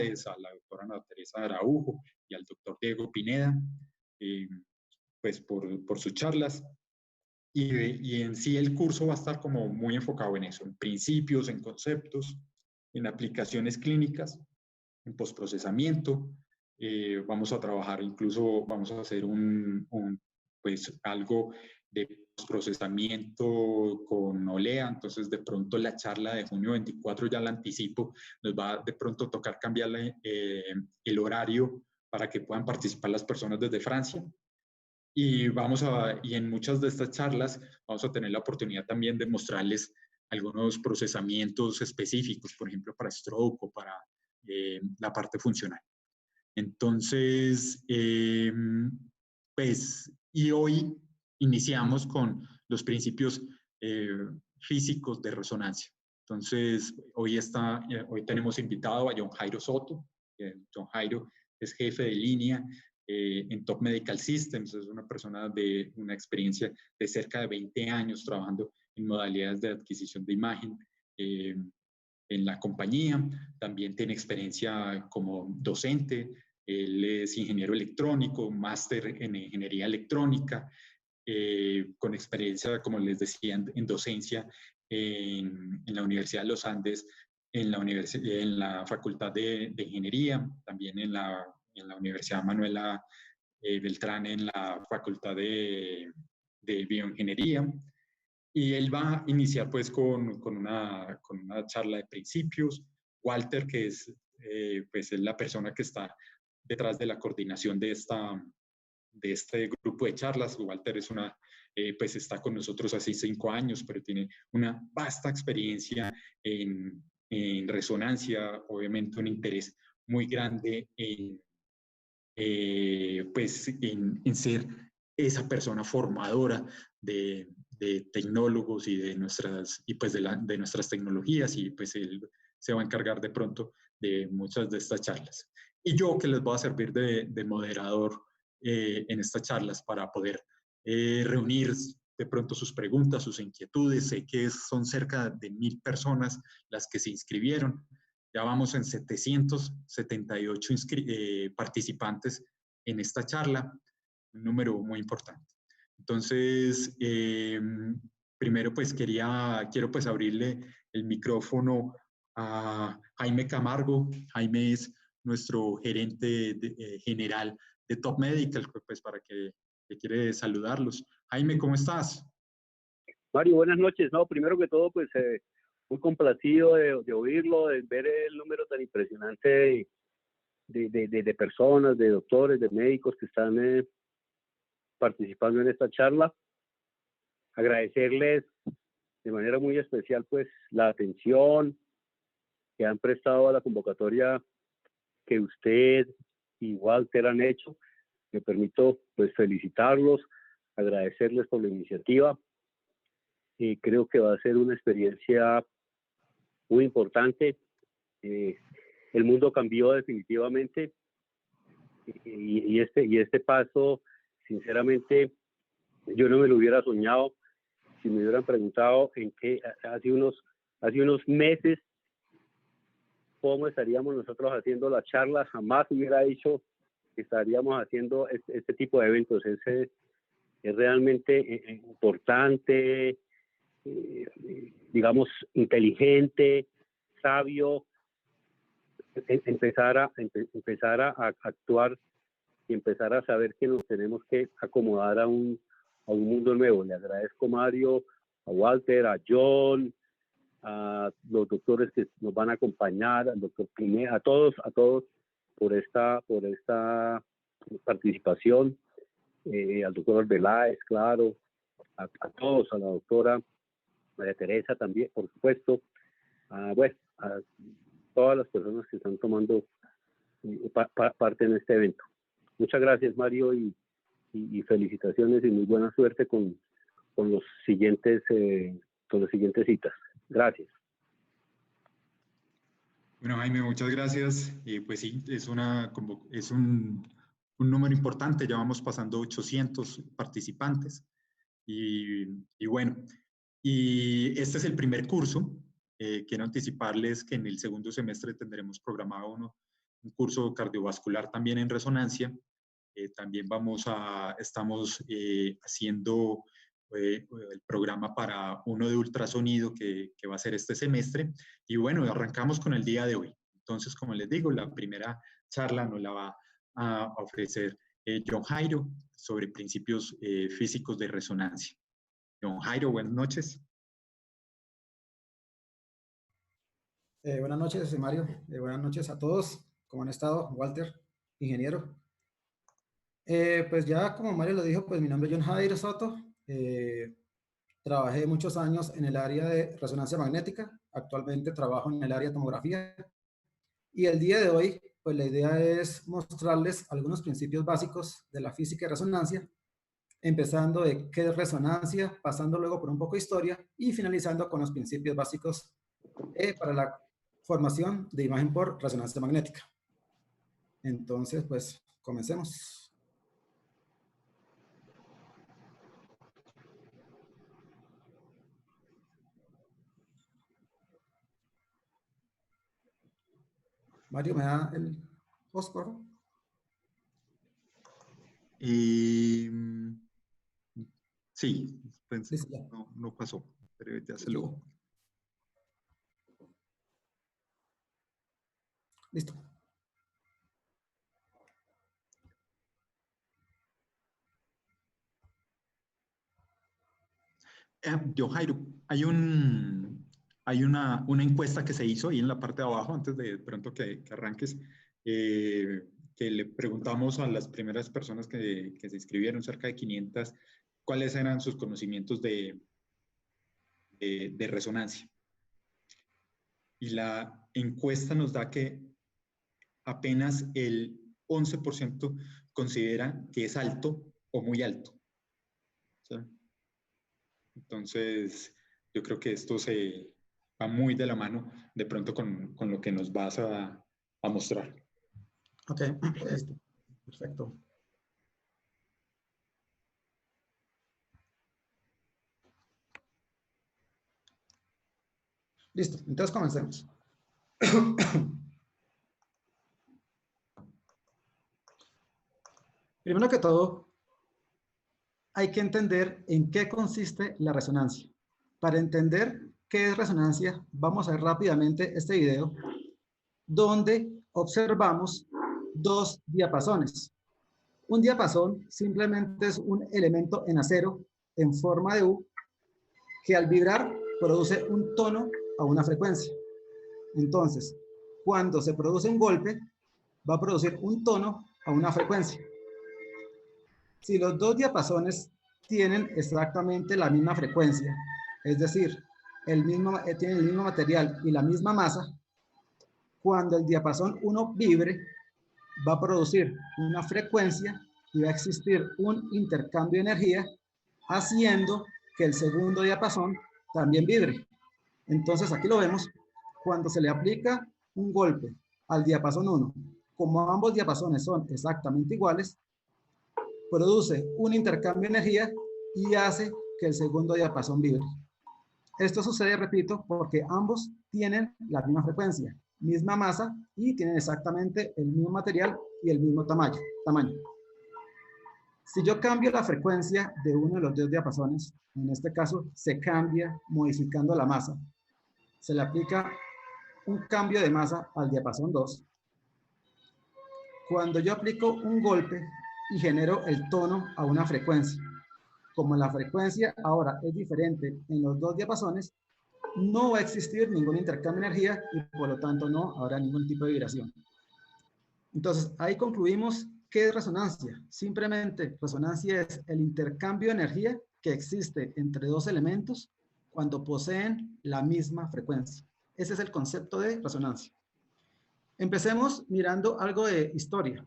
a la doctora Ana Teresa Araujo y al doctor Diego Pineda, pues por sus charlas. Y en sí el curso va a estar como muy enfocado en eso, en principios, en conceptos, en aplicaciones clínicas, en postprocesamiento. Vamos a trabajar, incluso vamos a hacer pues algo de postprocesamiento con OLEA. Entonces de pronto la charla de junio 24, ya la anticipo, nos va de pronto a tocar cambiarle el horario para que puedan participar las personas desde Francia. Y en muchas de estas charlas vamos a tener la oportunidad también de mostrarles algunos procesamientos específicos, por ejemplo, para stroke o para la parte funcional. Entonces, pues, y hoy iniciamos con los principios físicos de resonancia. Entonces, hoy tenemos invitado a John Jairo Soto. John Jairo es jefe de línea en Top Medical Systems. Es una persona de una experiencia de cerca de 20 años trabajando en modalidades de adquisición de imagen en la compañía. También tiene experiencia como docente. Él es ingeniero electrónico, máster en ingeniería electrónica, con experiencia, como les decía, en docencia en la Universidad de los Andes, en la Facultad de Ingeniería, también en la Universidad Manuela Beltrán, en la Facultad de Bioingeniería. Y él va a iniciar pues con una charla de principios. Walter, que es, pues, es la persona que está detrás de la coordinación de este grupo de charlas. Walter es pues está con nosotros hace 5 años, pero tiene una vasta experiencia en resonancia, obviamente un interés muy grande pues en ser esa persona formadora de tecnólogos y de pues de nuestras tecnologías, y pues él se va a encargar de pronto de muchas de estas charlas. Y yo, que les voy a servir de moderador en estas charlas para poder reunir de pronto sus preguntas, sus inquietudes. Sé que son cerca de 1000 personas las que se inscribieron. Ya vamos en 778 participantes en esta charla, un número muy importante. Entonces, primero pues quiero pues abrirle el micrófono a Jaime Camargo. Jaime es nuestro gerente general de Top Medical, pues para que quiere saludarlos. Jaime, ¿cómo estás? Mario, buenas noches. No, primero que todo, pues muy complacido de oírlo, de ver el número tan impresionante de personas, de doctores, de médicos que están participando en esta charla. Agradecerles de manera muy especial pues la atención que han prestado a la convocatoria que usted y Walter han hecho. Me permito pues felicitarlos, agradecerles por la iniciativa. Y creo que va a ser una experiencia muy importante. El mundo cambió definitivamente y este paso, sinceramente, yo no me lo hubiera soñado si me hubieran preguntado hace unos meses cómo estaríamos nosotros haciendo la charla. Jamás hubiera dicho que estaríamos haciendo este tipo de eventos. Es realmente importante, digamos, inteligente, sabio, empezar a actuar y empezar a saber que nos tenemos que acomodar a un mundo nuevo. Le agradezco a Mario, a Walter, a John, a los doctores que nos van a acompañar, al doctor Pineda, a todos por esta participación, al doctor Arbeláez, claro, a todos, a la doctora María Teresa también, por supuesto, a todas las personas que están tomando parte en este evento. Muchas gracias, Mario, y felicitaciones y muy buena suerte con los siguientes citas. Gracias. Bueno, Jaime, muchas gracias. Pues sí, es un número importante. Ya vamos pasando 800 participantes. Y bueno, y este es el primer curso. Quiero anticiparles que en el segundo semestre tendremos programado uno un curso cardiovascular también en resonancia. También estamos haciendo el programa para uno de ultrasonido que va a ser este semestre. Y bueno, arrancamos con el día de hoy. Entonces, como les digo, la primera charla nos la va a ofrecer John Jairo sobre principios físicos de resonancia. John Jairo, buenas noches. Buenas noches, Mario. Buenas noches a todos. ¿Cómo han estado? Walter, ingeniero. Pues ya como Mario lo dijo, pues mi nombre es John Jairo Soto. Trabajé muchos años en el área de resonancia magnética. Actualmente trabajo en el área de tomografía. Y el día de hoy, pues la idea es mostrarles algunos principios básicos de la física de resonancia, empezando de qué es resonancia, pasando luego por un poco de historia y finalizando con los principios básicos para la formación de imagen por resonancia magnética. Entonces, pues, comencemos. Mario, ¿me da el host, por favor? Sí, pensé, Listo, ya. no pasó, pero ya se lo... Listo. John Jairo, hay una encuesta que se hizo ahí en la parte de abajo, antes de pronto que arranques, que le preguntamos a las primeras personas que se inscribieron, cerca de 500, cuáles eran sus conocimientos de resonancia. Y la encuesta nos da que apenas el 11% considera que es alto o muy alto. ¿Sí? Entonces, yo creo que esto se va muy de la mano de pronto con lo que nos vas a mostrar. Ok, listo. Perfecto. Listo, entonces comencemos. Primero que todo, hay que entender en qué consiste la resonancia. Para entender qué es resonancia, vamos a ver rápidamente este video donde observamos dos diapasones. Un diapasón simplemente es un elemento en acero en forma de U que al vibrar produce un tono a una frecuencia. Entonces, cuando se produce un golpe, va a producir un tono a una frecuencia. Si los dos diapasones tienen exactamente la misma frecuencia, es decir, tienen el mismo material y la misma masa, cuando el diapasón 1 vibre, va a producir una frecuencia y va a existir un intercambio de energía, haciendo que el segundo diapasón también vibre. Entonces, aquí lo vemos, cuando se le aplica un golpe al diapasón 1, como ambos diapasones son exactamente iguales, produce un intercambio de energía y hace que el segundo diapasón vibre. Esto sucede, repito, porque ambos tienen la misma frecuencia, misma masa y tienen exactamente el mismo material y el mismo tamaño. Si yo cambio la frecuencia de uno de los dos diapasones, en este caso se cambia modificando la masa, se le aplica un cambio de masa al diapasón 2. Cuando yo aplico un golpe y genero el tono a una frecuencia, como la frecuencia ahora es diferente en los dos diapasones, no va a existir ningún intercambio de energía y por lo tanto no habrá ningún tipo de vibración. Entonces, ahí concluimos qué es resonancia. Simplemente, resonancia es el intercambio de energía que existe entre dos elementos cuando poseen la misma frecuencia. Ese es el concepto de resonancia. Empecemos mirando algo de historia.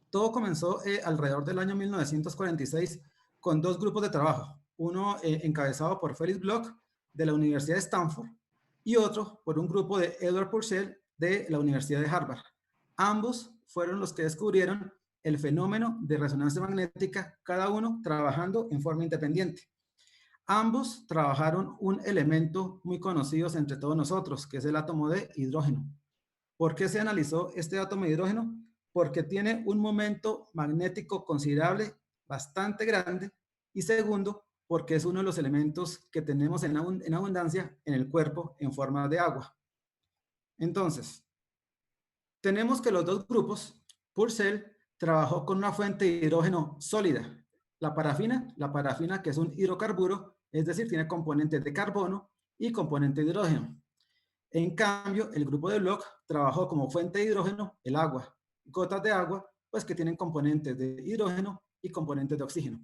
Todo comenzó alrededor del año 1946 con dos grupos de trabajo. Uno encabezado por Felix Bloch de la Universidad de Stanford y otro por un grupo de Edward Purcell de la Universidad de Harvard. Ambos fueron los que descubrieron el fenómeno de resonancia magnética, cada uno trabajando en forma independiente. Ambos trabajaron un elemento muy conocido entre todos nosotros, que es el átomo de hidrógeno. ¿Por qué se analizó este átomo de hidrógeno? Porque tiene un momento magnético considerable, bastante grande, y segundo, porque es uno de los elementos que tenemos en abundancia en el cuerpo en forma de agua. Entonces, tenemos que los dos grupos, Purcell trabajó con una fuente de hidrógeno sólida, la parafina que es un hidrocarburo, es decir, tiene componentes de carbono y componentes de hidrógeno. En cambio, el grupo de Bloch trabajó como fuente de hidrógeno el agua, gotas de agua, pues que tienen componentes de hidrógeno y componentes de oxígeno.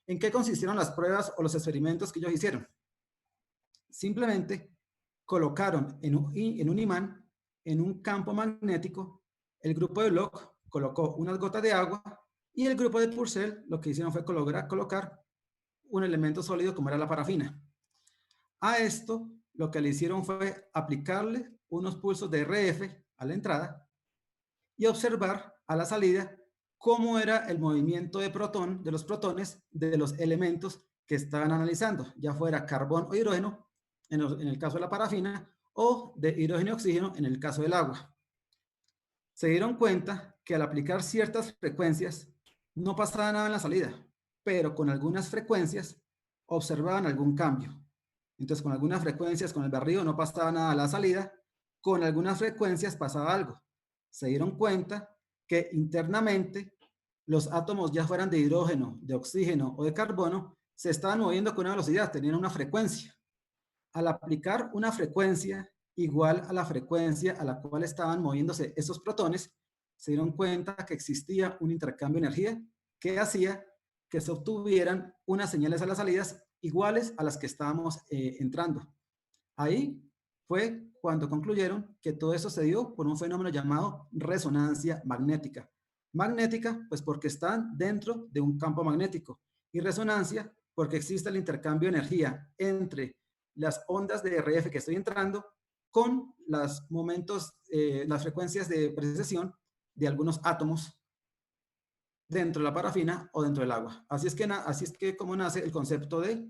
¿En qué consistieron las pruebas o los experimentos que ellos hicieron? Simplemente colocaron en un imán, en un campo magnético, el grupo de Bloch colocó unas gotas de agua y el grupo de Purcell lo que hicieron fue colocar un elemento sólido como era la parafina. A esto lo que le hicieron fue aplicarle unos pulsos de RF a la entrada y observar a la salida cómo era el movimiento de los protones de los elementos que estaban analizando, ya fuera carbón o hidrógeno, en el caso de la parafina, o de hidrógeno y oxígeno en el caso del agua. Se dieron cuenta que al aplicar ciertas frecuencias no pasaba nada en la salida, pero con algunas frecuencias observaban algún cambio. Entonces, con algunas frecuencias, con el barrido no pasaba nada a la salida, con algunas frecuencias pasaba algo. Se dieron cuenta que internamente los átomos, ya fueran de hidrógeno, de oxígeno o de carbono, se estaban moviendo con una velocidad, tenían una frecuencia. Al aplicar una frecuencia igual a la frecuencia a la cual estaban moviéndose esos protones, se dieron cuenta que existía un intercambio de energía que hacía que se obtuvieran unas señales a las salidas iguales a las que estábamos entrando. Ahí fue cuando concluyeron que todo eso se dio por un fenómeno llamado resonancia magnética. Magnética, pues porque están dentro de un campo magnético, y resonancia porque existe el intercambio de energía entre las ondas de RF que estoy entrando con los momentos, las frecuencias de precesión de algunos átomos dentro de la parafina o dentro del agua. Así es que como nace el concepto de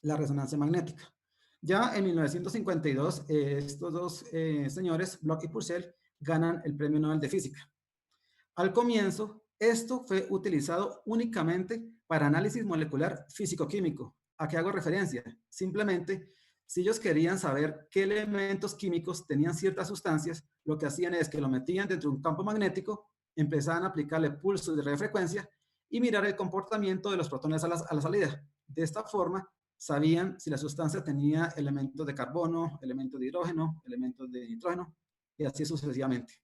la resonancia magnética. Ya en 1952, estos dos señores, Bloch y Purcell, ganan el Premio Nobel de Física. Al comienzo, esto fue utilizado únicamente para análisis molecular físico-químico. ¿A qué hago referencia? Simplemente, si ellos querían saber qué elementos químicos tenían ciertas sustancias, lo que hacían es que lo metían dentro de un campo magnético, empezaban a aplicarle pulsos de radiofrecuencia y mirar el comportamiento de los protones a la salida. De esta forma, sabían si la sustancia tenía elementos de carbono, elementos de hidrógeno, elementos de nitrógeno, y así sucesivamente.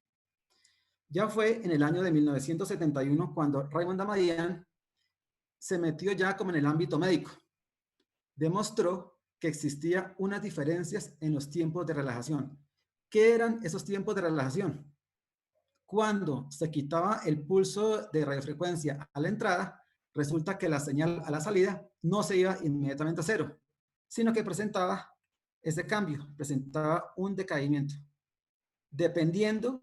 Ya fue en el año de 1971 cuando Raymond Damadian se metió ya como en el ámbito médico. Demostró que existía unas diferencias en los tiempos de relajación. ¿Qué eran esos tiempos de relajación? Cuando se quitaba el pulso de radiofrecuencia a la entrada, resulta que la señal a la salida no se iba inmediatamente a cero, sino que presentaba ese cambio, presentaba un decaimiento. Dependiendo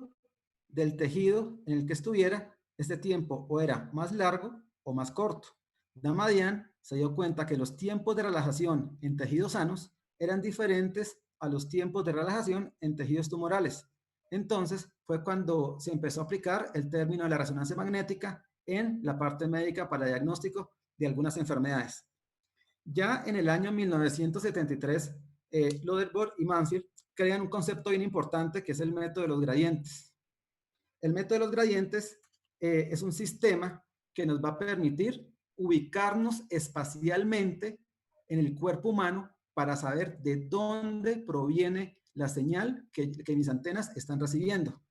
del tejido en el que estuviera, este tiempo o era más largo o más corto. Damadian se dio cuenta que los tiempos de relajación en tejidos sanos eran diferentes a los tiempos de relajación en tejidos tumorales. Entonces fue cuando se empezó a aplicar el término de la resonancia magnética en la parte médica para diagnóstico de algunas enfermedades. Ya en el año 1973, Loderbor y Mansfield crean un concepto bien importante que es el método de los gradientes. El método de los gradientes es un sistema que nos va a permitir ubicarnos espacialmente en el cuerpo humano para saber de dónde proviene la señal que mis antenas están recibiendo.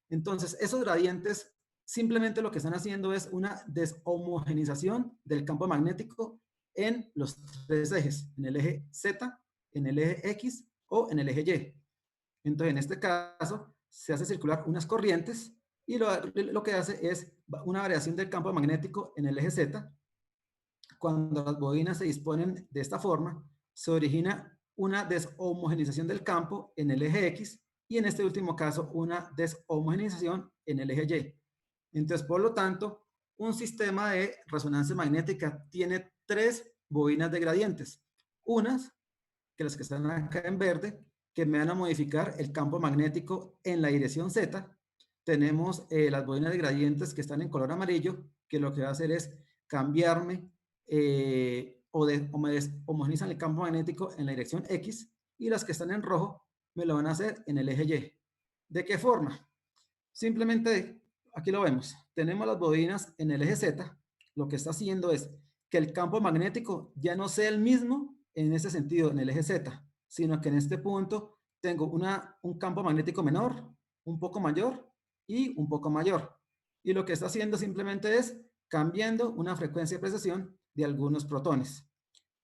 Entonces, esos gradientes simplemente lo que están haciendo es una deshomogenización del campo magnético en los tres ejes, en el eje Z, en el eje X o en el eje Y. Entonces, en este caso, se hace circular unas corrientes y lo que hace es una variación del campo magnético en el eje Z. Cuando las bobinas se disponen de esta forma, se origina una deshomogenización del campo en el eje X y en este último caso una deshomogenización en el eje Y. Entonces, por lo tanto, un sistema de resonancia magnética tiene tres bobinas de gradientes. Unas, que las que están acá en verde, que me van a modificar el campo magnético en la dirección Z. Tenemos las bobinas de gradientes que están en color amarillo, que lo que va a hacer es cambiarme o me homogenizan el campo magnético en la dirección X, y las que están en rojo me lo van a hacer en el eje Y. ¿De qué forma? Simplemente, aquí lo vemos, tenemos las bobinas en el eje Z. Lo que está haciendo es que el campo magnético ya no sea el mismo en ese sentido, en el eje Z, sino que en este punto tengo un campo magnético menor, un poco mayor y un poco mayor. Y lo que está haciendo simplemente es cambiando una frecuencia de precesión de algunos protones.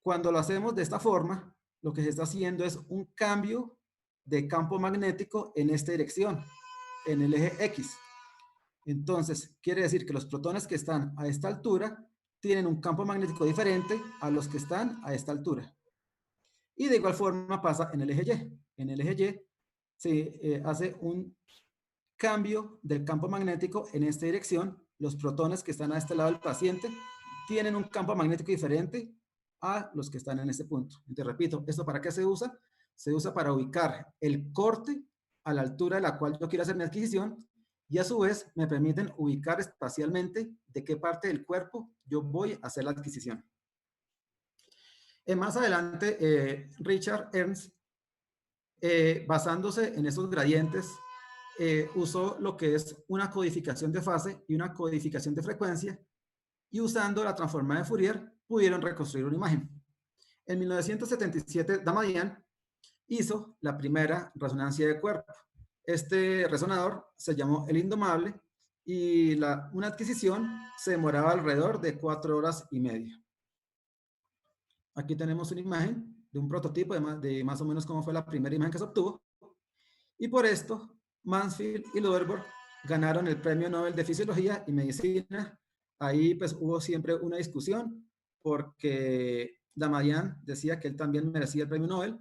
Cuando lo hacemos de esta forma, lo que se está haciendo es un cambio de campo magnético en esta dirección, en el eje X. Entonces, quiere decir que los protones que están a esta altura tienen un campo magnético diferente a los que están a esta altura. Y de igual forma pasa en el eje Y. En el eje Y se hace un cambio del campo magnético en esta dirección. Los protones que están a este lado del paciente tienen un campo magnético diferente a los que están en este punto. Entonces, repito, ¿esto para qué se usa? Se usa para ubicar el corte a la altura de la cual yo quiero hacer mi adquisición, y a su vez me permiten ubicar espacialmente de qué parte del cuerpo yo voy a hacer la adquisición. Más adelante, Richard Ernst, basándose en esos gradientes, usó lo que es una codificación de fase y una codificación de frecuencia, y usando la transformada de Fourier pudieron reconstruir una imagen. En 1977, Damadian hizo la primera resonancia de cuerpo. Este resonador se llamó El Indomable, y una adquisición se demoraba alrededor de 4 horas y media. Aquí tenemos una imagen de un prototipo de más o menos cómo fue la primera imagen que se obtuvo. Y por esto, Mansfield y Luderborg ganaron el Premio Nobel de Fisiología y Medicina. Ahí pues hubo siempre una discusión, porque Damadian decía que él también merecía el Premio Nobel,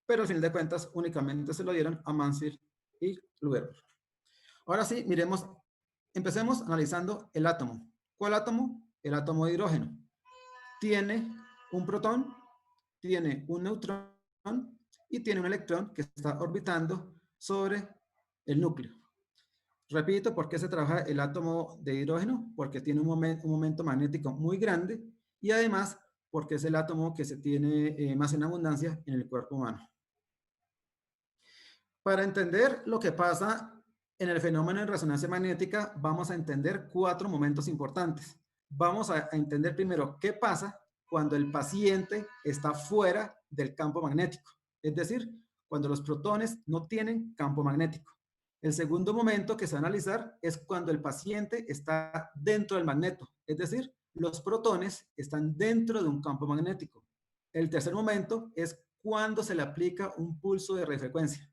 pero al final de cuentas únicamente se lo dieron a Mansfield y Luderborg. Ahora sí, miremos, empecemos analizando el átomo. ¿Cuál átomo? El átomo de hidrógeno. Tiene un protón, tiene un neutrón y tiene un electrón que está orbitando sobre el núcleo. Repito, ¿por qué se trabaja el átomo de hidrógeno? Porque tiene un momento magnético muy grande, y además porque es el átomo que se tiene más en abundancia en el cuerpo humano. Para entender lo que pasa en el fenómeno de resonancia magnética, vamos a entender 4 momentos importantes. Vamos a entender primero qué pasa cuando el paciente está fuera del campo magnético, es decir, cuando los protones no tienen campo magnético. El segundo momento que se va a analizar es cuando el paciente está dentro del magneto, es decir, los protones están dentro de un campo magnético. El tercer momento es cuando se le aplica un pulso de radiofrecuencia.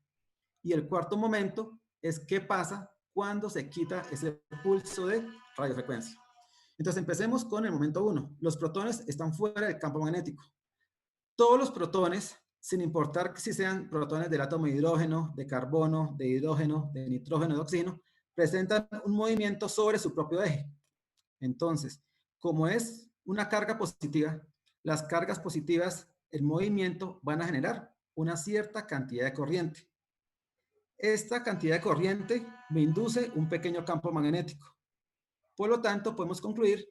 Y el cuarto momento es qué pasa cuando se quita ese pulso de radiofrecuencia. Entonces empecemos con el momento 1. Los protones están fuera del campo magnético. Todos los protones, sin importar si sean protones del átomo de hidrógeno, de carbono, de hidrógeno, de nitrógeno, de oxígeno, presentan un movimiento sobre su propio eje. Entonces, como es una carga positiva, las cargas positivas, el movimiento, van a generar una cierta cantidad de corriente. Esta cantidad de corriente me induce un pequeño campo magnético. Por lo tanto, podemos concluir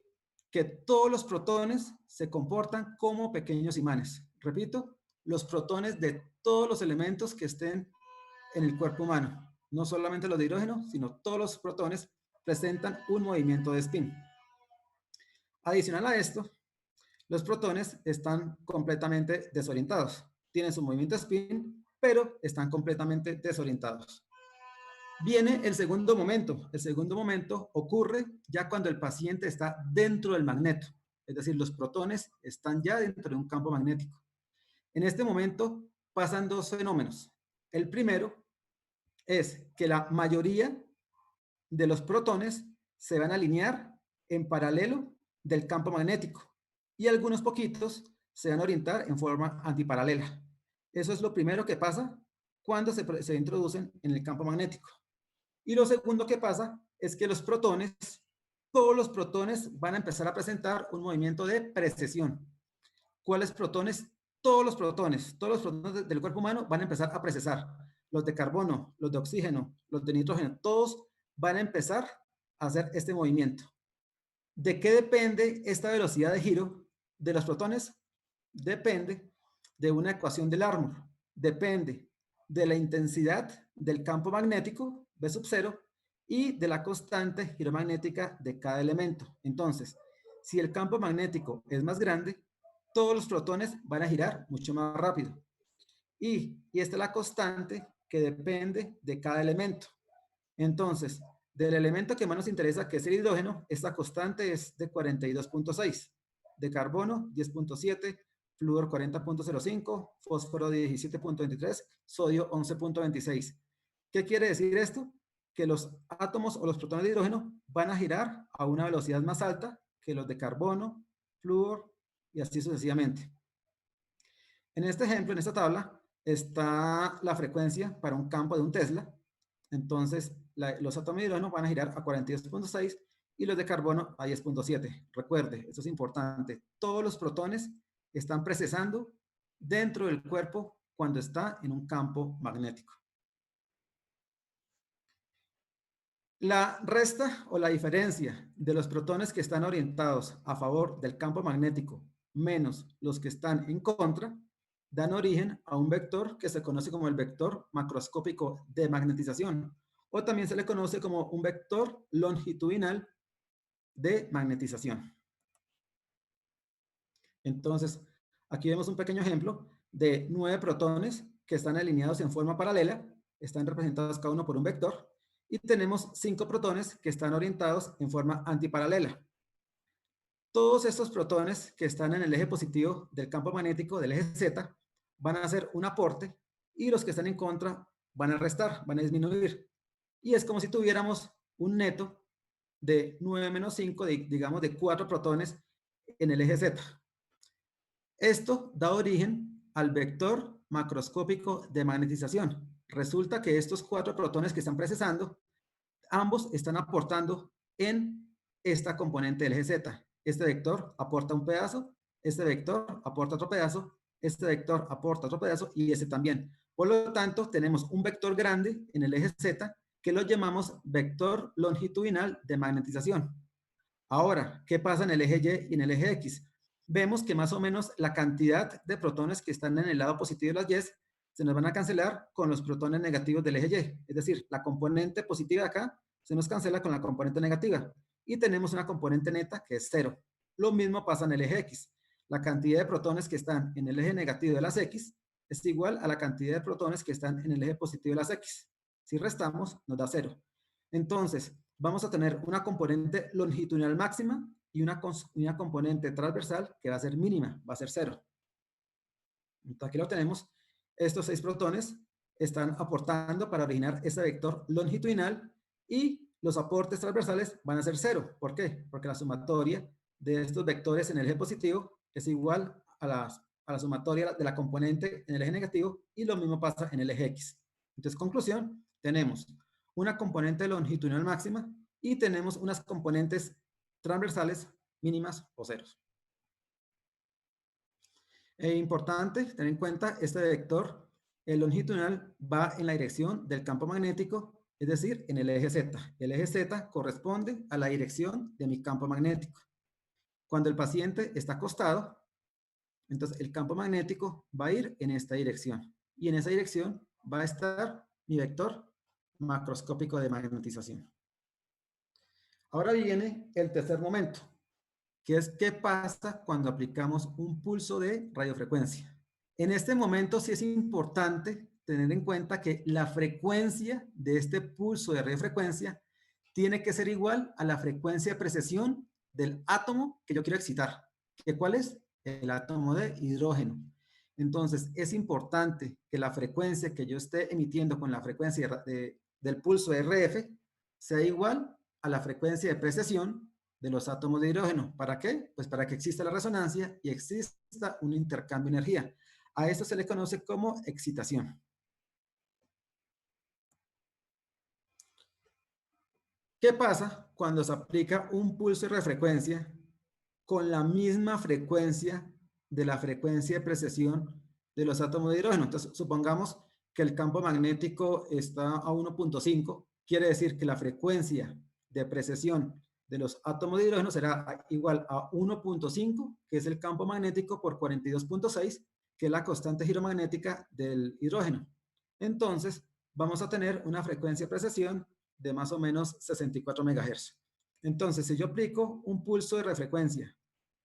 que todos los protones se comportan como pequeños imanes. Repito, los protones de todos los elementos que estén en el cuerpo humano, no solamente los de hidrógeno, sino todos los protones presentan un movimiento de spin. Adicional a esto, los protones están completamente desorientados. Tienen su movimiento de spin, pero están completamente desorientados. Viene el segundo momento. El segundo momento ocurre ya cuando el paciente está dentro del magneto. Es decir, los protones están ya dentro de un campo magnético. En este momento pasan 2 fenómenos. El primero es que la mayoría de los protones se van a alinear en paralelo del campo magnético, y algunos poquitos se van a orientar en forma antiparalela. Eso es lo primero que pasa cuando se introducen en el campo magnético. Y lo segundo que pasa es que los protones, todos los protones van a empezar a presentar un movimiento de precesión. ¿Cuáles protones todos los protones del cuerpo humano van a empezar a precesar. Los de carbono, los de oxígeno, los de nitrógeno, todos van a empezar a hacer este movimiento. ¿De qué depende esta velocidad de giro de los protones? Depende de una ecuación del Larmor. Depende de la intensidad del campo magnético, V sub 0, y de la constante giromagnética de cada elemento. Entonces, si el campo magnético es más grande, todos los protones van a girar mucho más rápido. Y esta es la constante que depende de cada elemento. Entonces, del elemento que más nos interesa, que es el hidrógeno, esta constante es de 42.6, de carbono 10.7, flúor 40.05, fósforo 17.23, sodio 11.26. ¿Qué quiere decir esto? Que los átomos o los protones de hidrógeno van a girar a una velocidad más alta que los de carbono, flúor y así sucesivamente. En este ejemplo, en esta tabla, está la frecuencia para un campo de un Tesla. Entonces, los átomos de hidrógeno van a girar a 42.6 y los de carbono a 10.7. Recuerde, esto es importante. Todos los protones están precesando dentro del cuerpo cuando está en un campo magnético. La resta o la diferencia de los protones que están orientados a favor del campo magnético menos los que están en contra dan origen a un vector que se conoce como el vector macroscópico de magnetización, o también se le conoce como un vector longitudinal de magnetización. Entonces, aquí vemos un pequeño ejemplo de 9 protones que están alineados en forma paralela, están representados cada uno por un vector, y tenemos 5 protones que están orientados en forma antiparalela. Todos estos protones que están en el eje positivo del campo magnético del eje Z van a hacer un aporte y los que están en contra van a restar, van a disminuir. Y es como si tuviéramos un neto de 9 menos 5, digamos de 4 protones en el eje Z. Esto da origen al vector macroscópico de magnetización. Resulta que estos 4 protones que están precesando, ambos están aportando en esta componente del eje Z. Este vector aporta un pedazo, este vector aporta otro pedazo, este vector aporta otro pedazo y este también. Por lo tanto, tenemos un vector grande en el eje Z que lo llamamos vector longitudinal de magnetización. Ahora, ¿qué pasa en el eje Y y en el eje X? Vemos que más o menos la cantidad de protones que están en el lado positivo de las Y se nos van a cancelar con los protones negativos del eje Y. Es decir, la componente positiva de acá se nos cancela con la componente negativa. Y tenemos una componente neta que es 0. Lo mismo pasa en el eje X. La cantidad de protones que están en el eje negativo de las X es igual a la cantidad de protones que están en el eje positivo de las X. Si restamos, nos da 0. Entonces, vamos a tener una componente longitudinal máxima y una componente transversal que va a ser mínima, va a ser 0. Entonces, aquí lo tenemos. Estos 6 protones están aportando para originar ese vector longitudinal y los aportes transversales van a ser 0. ¿Por qué? Porque la sumatoria de estos vectores en el eje positivo es igual a la sumatoria de la componente en el eje negativo y lo mismo pasa en el eje X. Entonces, conclusión, tenemos una componente longitudinal máxima y tenemos unas componentes transversales mínimas o ceros. Importante tener en cuenta este vector, el longitudinal va en la dirección del campo magnético, es decir, en el eje Z. El eje Z corresponde a la dirección de mi campo magnético. Cuando el paciente está acostado, entonces el campo magnético va a ir en esta dirección. Y en esa dirección va a estar mi vector macroscópico de magnetización. Ahora viene el tercer momento, que es qué pasa cuando aplicamos un pulso de radiofrecuencia. En este momento sí es importante tener en cuenta que la frecuencia de este pulso de radiofrecuencia tiene que ser igual a la frecuencia de precesión del átomo que yo quiero excitar. ¿Cuál es? El átomo de hidrógeno. Entonces, es importante que la frecuencia que yo esté emitiendo con la frecuencia del pulso RF sea igual a la frecuencia de precesión de los átomos de hidrógeno. ¿Para qué? Pues para que exista la resonancia y exista un intercambio de energía. A esto se le conoce como excitación. ¿Qué pasa cuando se aplica un pulso de frecuencia con la misma frecuencia de la frecuencia de precesión de los átomos de hidrógeno. Entonces, supongamos que el campo magnético está a 1.5, quiere decir que la frecuencia de precesión de los átomos de hidrógeno será igual a 1.5, que es el campo magnético, por 42.6, que es la constante giromagnética del hidrógeno. Entonces, vamos a tener una frecuencia de precesión de más o menos 64 MHz. Entonces, si yo aplico un pulso de refrecuencia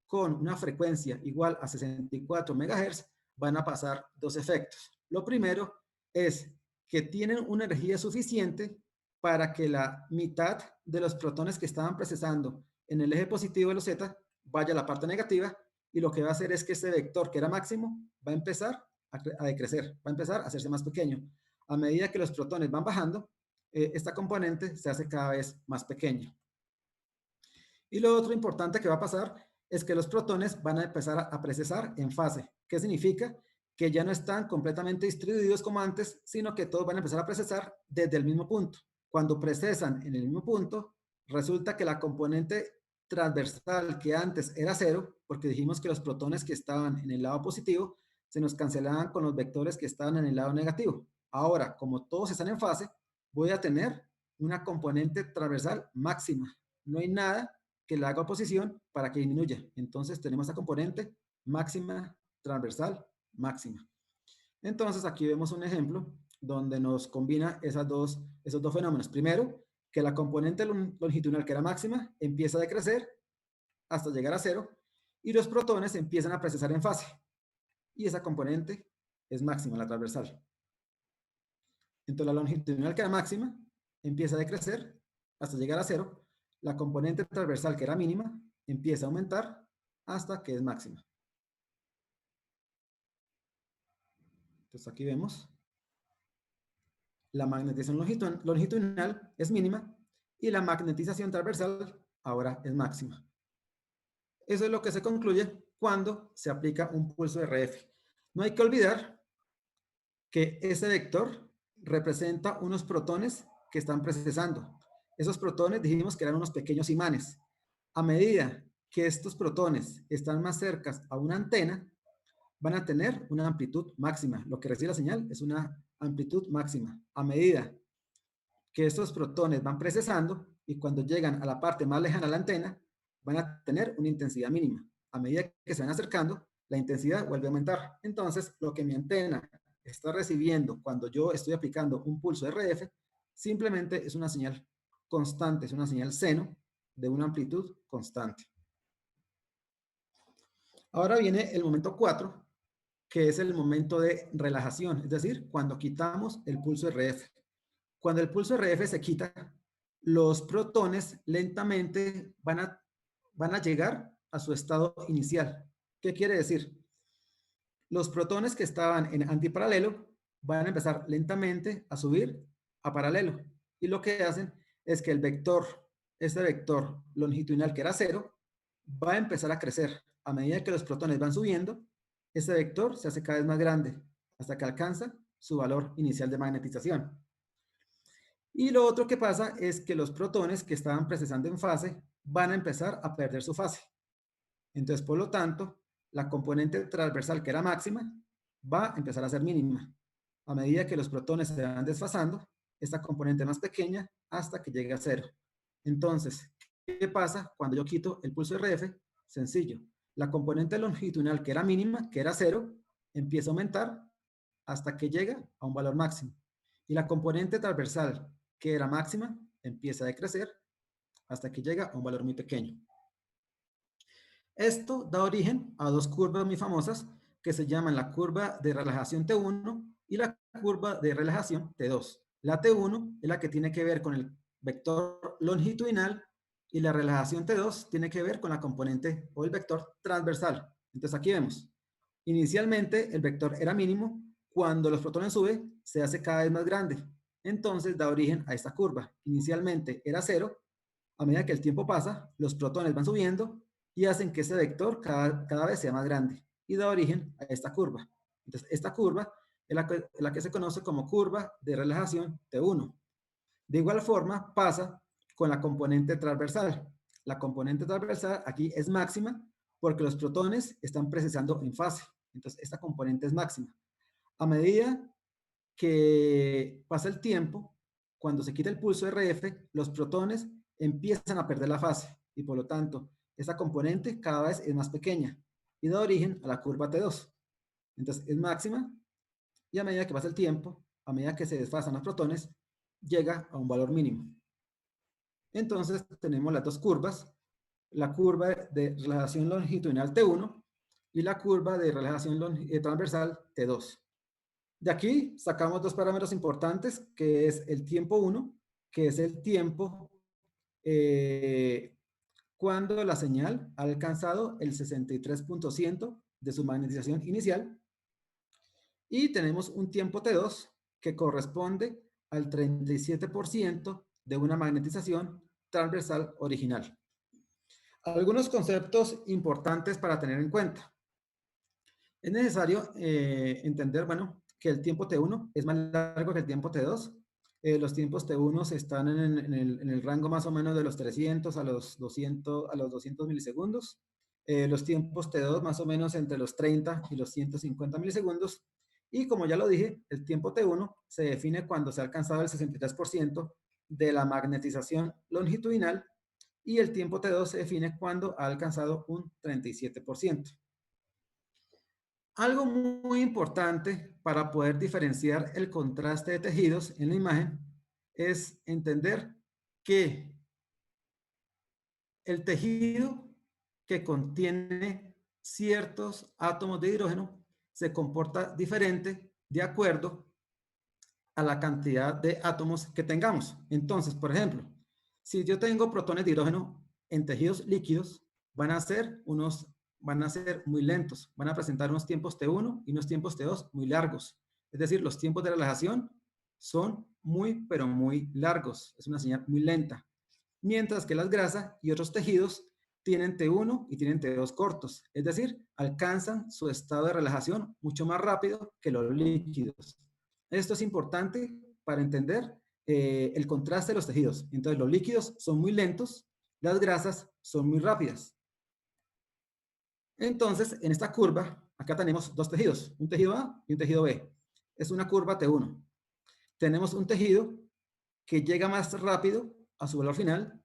con una frecuencia igual a 64 MHz, van a pasar dos efectos. Lo primero es que tienen una energía suficiente para que la mitad de los protones que estaban procesando en el eje positivo de los Z vaya a la parte negativa, y lo que va a hacer es que este vector, que era máximo, va a empezar a decrecer, va a empezar a hacerse más pequeño. A medida que los protones van bajando, esta componente se hace cada vez más pequeña. Y lo otro importante que va a pasar es que los protones van a empezar a precesar en fase. ¿Qué significa? Que ya no están completamente distribuidos como antes, sino que todos van a empezar a precesar desde el mismo punto. Cuando precesan en el mismo punto, resulta que la componente transversal, que antes era 0, porque dijimos que los protones que estaban en el lado positivo se nos cancelaban con los vectores que estaban en el lado negativo. Ahora, como todos están en fase, voy a tener una componente transversal máxima. No hay nada que le haga oposición para que disminuya. Entonces tenemos esta componente máxima, transversal, máxima. Entonces aquí vemos un ejemplo donde nos combina esos dos fenómenos. Primero, que la componente longitudinal, que era máxima, empieza a decrecer hasta llegar a 0, y los protones empiezan a precesar en fase. Y esa componente es máxima, la transversal. Entonces la longitudinal, que era máxima, empieza a decrecer hasta llegar a 0. La componente transversal, que era mínima, empieza a aumentar hasta que es máxima. Entonces aquí vemos la magnetización longitudinal es mínima y la magnetización transversal ahora es máxima. Eso es lo que se concluye cuando se aplica un pulso RF. No hay que olvidar que ese vector representa unos protones que están procesando. Esos protones dijimos que eran unos pequeños imanes. A medida que estos protones están más cerca a una antena, van a tener una amplitud máxima. Lo que recibe la señal es una amplitud máxima. A medida que estos protones van precesando y cuando llegan a la parte más lejana a la antena, van a tener una intensidad mínima. A medida que se van acercando, la intensidad vuelve a aumentar. Entonces, lo que mi antena está recibiendo cuando yo estoy aplicando un pulso RF, simplemente es una señal constante, es una señal seno de una amplitud constante. Ahora viene el momento 4, que es el momento de relajación, es decir, cuando quitamos el pulso RF. Cuando el pulso RF se quita, los protones lentamente van a llegar a su estado inicial. ¿Qué quiere decir? Los protones que estaban en antiparalelo van a empezar lentamente a subir a paralelo. Y lo que hacen es que el vector, este vector longitudinal, que era 0, va a empezar a crecer. A medida que los protones van subiendo, ese vector se hace cada vez más grande hasta que alcanza su valor inicial de magnetización. Y lo otro que pasa es que los protones que estaban precesando en fase van a empezar a perder su fase. Entonces, por lo tanto, la componente transversal, que era máxima, va a empezar a ser mínima. A medida que los protones se van desfasando, esta componente más pequeña hasta que llegue a 0. Entonces, ¿qué pasa cuando yo quito el pulso RF? Sencillo. La componente longitudinal, que era mínima, que era 0, empieza a aumentar hasta que llega a un valor máximo. Y la componente transversal, que era máxima, empieza a decrecer hasta que llega a un valor muy pequeño. Esto da origen a dos curvas muy famosas que se llaman la curva de relajación T1 y la curva de relajación T2. La T1 es la que tiene que ver con el vector longitudinal y la relajación T2 tiene que ver con la componente o el vector transversal. Entonces aquí vemos, inicialmente el vector era mínimo, cuando los protones suben se hace cada vez más grande. Entonces da origen a esta curva. Inicialmente era 0, a medida que el tiempo pasa, los protones van subiendo y hacen que ese vector cada vez sea más grande y da origen a esta curva. Entonces, esta curva es la que se conoce como curva de relajación T1. De igual forma, pasa con la componente transversal. La componente transversal aquí es máxima porque los protones están precisando en fase. Entonces, esta componente es máxima. A medida que pasa el tiempo, cuando se quita el pulso RF, los protones empiezan a perder la fase y por lo tanto, esta componente cada vez es más pequeña y da origen a la curva T2. Entonces, es máxima y a medida que pasa el tiempo, a medida que se desfasan los protones, llega a un valor mínimo. Entonces, tenemos las dos curvas, la curva de relajación longitudinal T1 y la curva de relajación transversal T2. De aquí sacamos dos parámetros importantes, que es el tiempo 1, que es el tiempo cuando la señal ha alcanzado el 63% de su magnetización inicial. Y tenemos un tiempo T2 que corresponde al 37% de una magnetización transversal original. Algunos conceptos importantes para tener en cuenta. Es necesario entender, bueno, que el tiempo T1 es más largo que el tiempo T2. Los tiempos T1 están en el rango más o menos de los 300 a los 200 milisegundos. Los tiempos T2 más o menos entre los 30 y los 150 milisegundos. Y como ya lo dije, el tiempo T1 se define cuando se ha alcanzado el 63% de la magnetización longitudinal y el tiempo T2 se define cuando ha alcanzado un 37%. Algo muy importante para poder diferenciar el contraste de tejidos en la imagen es entender que el tejido que contiene ciertos átomos de hidrógeno se comporta diferente de acuerdo a la cantidad de átomos que tengamos. Entonces, por ejemplo, si yo tengo protones de hidrógeno en tejidos líquidos, van a ser muy lentos, van a presentar unos tiempos T1 y unos tiempos T2 muy largos. Es decir, los tiempos de relajación son muy, pero muy largos. Es una señal muy lenta. Mientras que las grasas y otros tejidos tienen T1 y tienen T2 cortos. Es decir, alcanzan su estado de relajación mucho más rápido que los líquidos. Esto es importante para entender el contraste de los tejidos. Entonces, los líquidos son muy lentos, las grasas son muy rápidas. Entonces, en esta curva, acá tenemos dos tejidos, un tejido A y un tejido B. Es una curva T1. Tenemos un tejido que llega más rápido a su valor final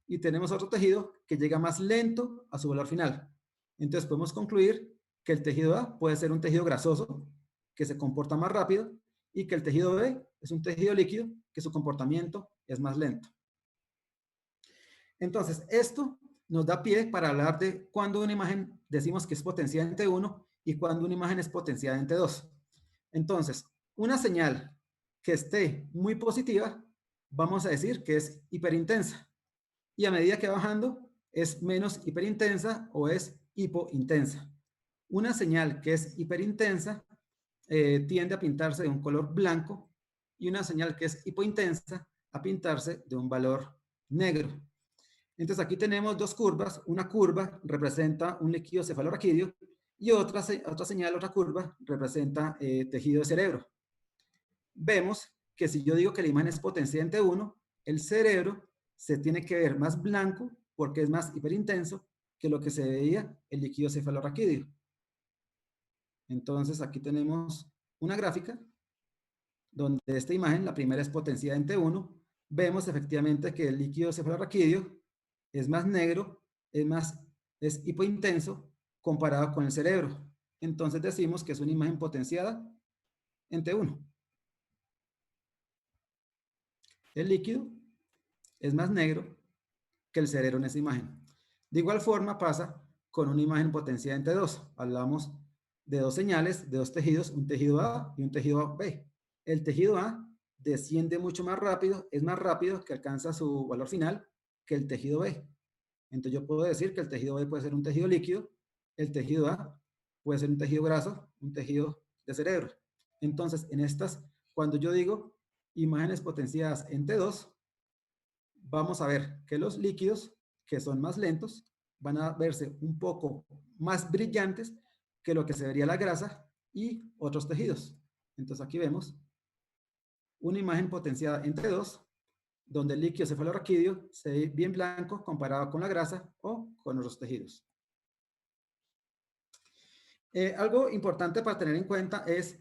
y tenemos otro tejido que llega más lento a su valor final. Entonces, podemos concluir que el tejido A puede ser un tejido grasoso que se comporta más rápido y que el tejido B es un tejido líquido que su comportamiento es más lento. Entonces, esto nos da pie para hablar de cuando una imagen decimos que es potenciada en T1 y cuando una imagen es potenciada en T2. Entonces, una señal que esté muy positiva, vamos a decir que es hiperintensa. Y a medida que va bajando, es menos hiperintensa o es hipointensa. Una señal que es hiperintensa tiende a pintarse de un color blanco y una señal que es hipointensa a pintarse de un valor negro. Entonces aquí tenemos dos curvas. Una curva representa un líquido cefalorraquídeo y otra señal, otra curva, representa tejido de cerebro. Vemos que si yo digo que la imagen es potenciada en T1, el cerebro se tiene que ver más blanco porque es más hiperintenso que lo que se veía el líquido cefalorraquídeo. Entonces aquí tenemos una gráfica donde esta imagen, la primera es potenciada en T1, vemos efectivamente que el líquido cefalorraquídeo es más negro, es hipointenso comparado con el cerebro. Entonces decimos que es una imagen potenciada en T1. El líquido es más negro que el cerebro en esa imagen. De igual forma pasa con una imagen potenciada en T2. Hablamos de dos señales, de dos tejidos, un tejido A y un tejido B. El tejido A desciende mucho más rápido, es más rápido que alcanza su valor final que el tejido B. Entonces yo puedo decir que el tejido B puede ser un tejido líquido, el tejido A puede ser un tejido graso, un tejido de cerebro. Entonces, en estas, cuando yo digo imágenes potenciadas en T2, vamos a ver que los líquidos, que son más lentos, van a verse un poco más brillantes que lo que se vería la grasa y otros tejidos. Entonces aquí vemos una imagen potenciada en T2, donde el líquido cefalorraquídeo se ve bien blanco comparado con la grasa o con otros tejidos. Algo importante para tener en cuenta es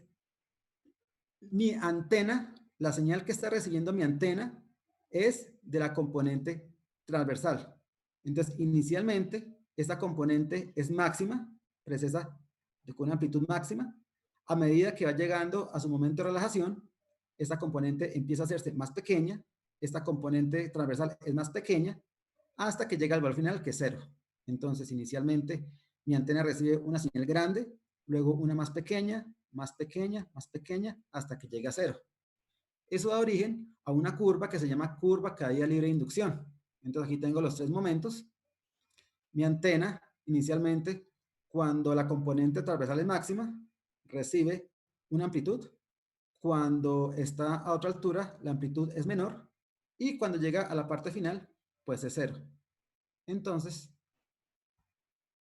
mi antena, la señal que está recibiendo mi antena es de la componente transversal. Entonces, inicialmente, esta componente es máxima, precisa con una amplitud máxima. A medida que va llegando a su momento de relajación, esta componente empieza a hacerse más pequeña, esta componente transversal es más pequeña, hasta que llega al valor final, que es 0. Entonces, inicialmente, mi antena recibe una señal grande, luego una más pequeña, más pequeña, más pequeña, hasta que llega a 0. Eso da origen a una curva que se llama curva caída libre de inducción. Entonces, aquí tengo los 3 momentos. Mi antena, inicialmente, cuando la componente transversal es máxima, recibe una amplitud. Cuando está a otra altura, la amplitud es menor. Y cuando llega a la parte final, pues es 0. Entonces,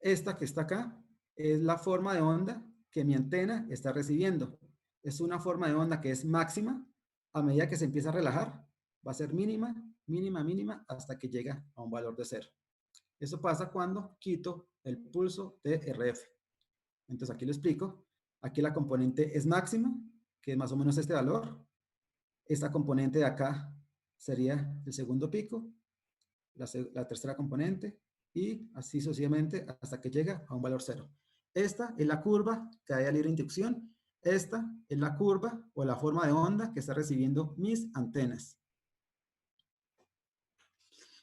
esta que está acá es la forma de onda que mi antena está recibiendo. Es una forma de onda que es máxima. A medida que se empieza a relajar, va a ser mínima, mínima, mínima, hasta que llega a un valor de 0. Eso pasa cuando quito el pulso de RF. Entonces aquí lo explico. Aquí la componente es máxima, que es más o menos este valor. Esta componente de acá sería el segundo pico, la tercera componente, y así sucesivamente hasta que llega a un valor 0. Esta es la curva caída libre de inducción. Esta es la curva o la forma de onda que está recibiendo mis antenas.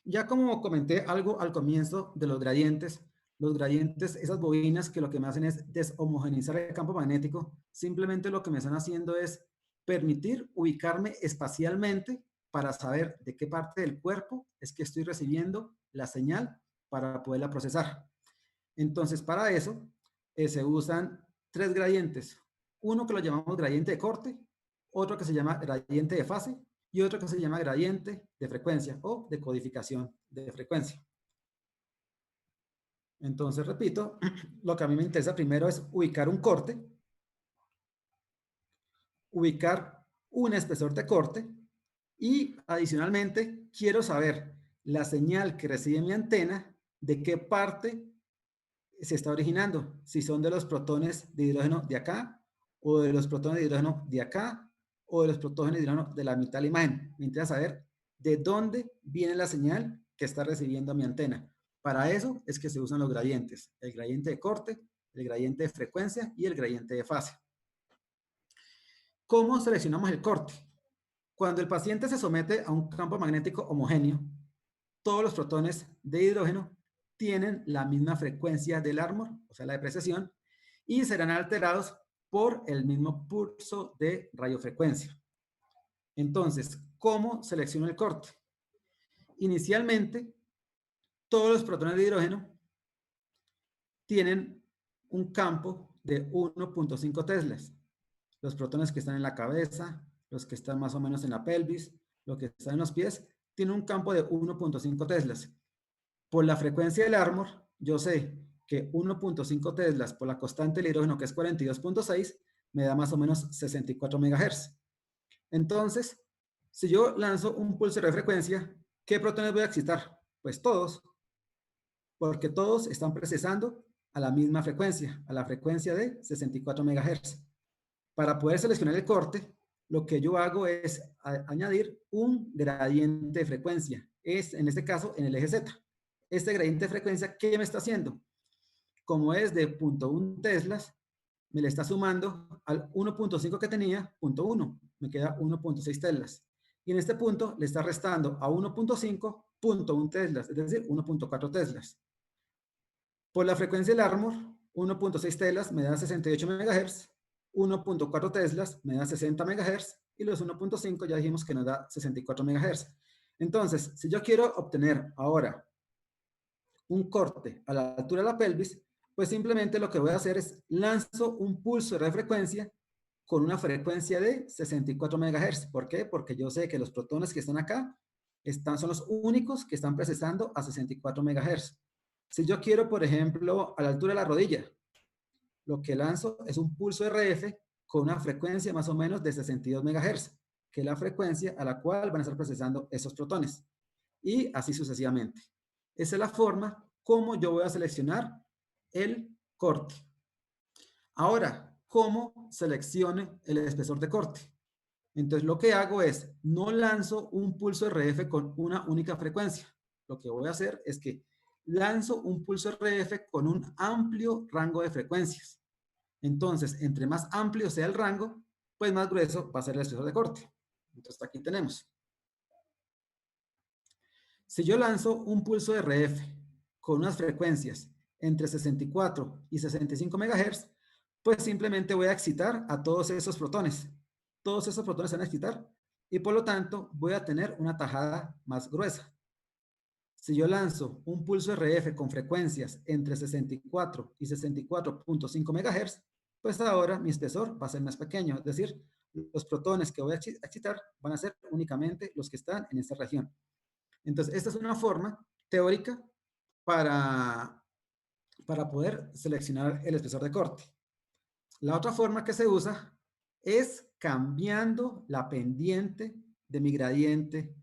Ya como comenté algo al comienzo de los gradientes, esas bobinas que lo que me hacen es deshomogeneizar el campo magnético, simplemente lo que me están haciendo es permitir ubicarme espacialmente para saber de qué parte del cuerpo es que estoy recibiendo la señal para poderla procesar. Entonces, para eso se usan 3 gradientes. Uno que lo llamamos gradiente de corte, otro que se llama gradiente de fase y otro que se llama gradiente de frecuencia o de codificación de frecuencia. Entonces, repito, lo que a mí me interesa primero es ubicar un corte, ubicar un espesor de corte y adicionalmente quiero saber la señal que recibe mi antena, de qué parte se está originando, si son de los protones de hidrógeno de acá o de los protones de hidrógeno de acá o de los protones de hidrógeno de la mitad de la imagen. Me interesa saber de dónde viene la señal que está recibiendo mi antena. Para eso es que se usan los gradientes, el gradiente de corte, el gradiente de frecuencia y el gradiente de fase. ¿Cómo seleccionamos el corte? Cuando el paciente se somete a un campo magnético homogéneo, todos los protones de hidrógeno tienen la misma frecuencia del Larmor, o sea, la depreciación, y serán alterados por el mismo pulso de radiofrecuencia. Entonces, ¿cómo selecciono el corte? Inicialmente, todos los protones de hidrógeno tienen un campo de 1.5 teslas. Los protones que están en la cabeza, los que están más o menos en la pelvis, los que están en los pies, tienen un campo de 1.5 teslas. Por la frecuencia del Larmor, yo sé que 1.5 teslas por la constante del hidrógeno, que es 42.6, me da más o menos 64 MHz. Entonces, si yo lanzo un pulso de frecuencia, ¿qué protones voy a excitar? Pues todos, porque todos están procesando a la misma frecuencia, a la frecuencia de 64 MHz. Para poder seleccionar el corte, lo que yo hago es añadir un gradiente de frecuencia. Es, en este caso, en el eje Z. Este gradiente de frecuencia, ¿qué me está haciendo? Como es de 0.1 teslas, me le está sumando al 1.5 que tenía, 0.1. Me queda 1.6 teslas. Y en este punto le está restando a 1.5, 0.1 teslas, es decir, 1.4 teslas. Por la frecuencia del Larmor, 1.6 teslas me da 68 MHz, 1.4 teslas me da 60 MHz y los 1.5 ya dijimos que nos da 64 MHz. Entonces, si yo quiero obtener ahora un corte a la altura de la pelvis, pues simplemente lo que voy a hacer es lanzo un pulso de frecuencia con una frecuencia de 64 MHz. ¿Por qué? Porque yo sé que los protones que están acá son los únicos que están procesando a 64 MHz. Si yo quiero, por ejemplo, a la altura de la rodilla, lo que lanzo es un pulso RF con una frecuencia más o menos de 62 MHz, que es la frecuencia a la cual van a estar procesando esos protones. Y así sucesivamente. Esa es la forma como yo voy a seleccionar el corte. Ahora, ¿cómo selecciono el espesor de corte? Entonces, lo que hago es, no lanzo un pulso RF con una única frecuencia. Lo que voy a hacer es que lanzo un pulso RF con un amplio rango de frecuencias. Entonces, entre más amplio sea el rango, pues más grueso va a ser el espesor de corte. Entonces, aquí tenemos. Si yo lanzo un pulso RF con unas frecuencias entre 64 y 65 MHz, pues simplemente voy a excitar a todos esos protones. Todos esos protones se van a excitar y por lo tanto voy a tener una tajada más gruesa. Si yo lanzo un pulso RF con frecuencias entre 64 y 64.5 MHz, pues ahora mi espesor va a ser más pequeño, es decir, los protones que voy a excitar van a ser únicamente los que están en esta región. Entonces, esta es una forma teórica para poder seleccionar el espesor de corte. La otra forma que se usa es cambiando la pendiente de mi gradiente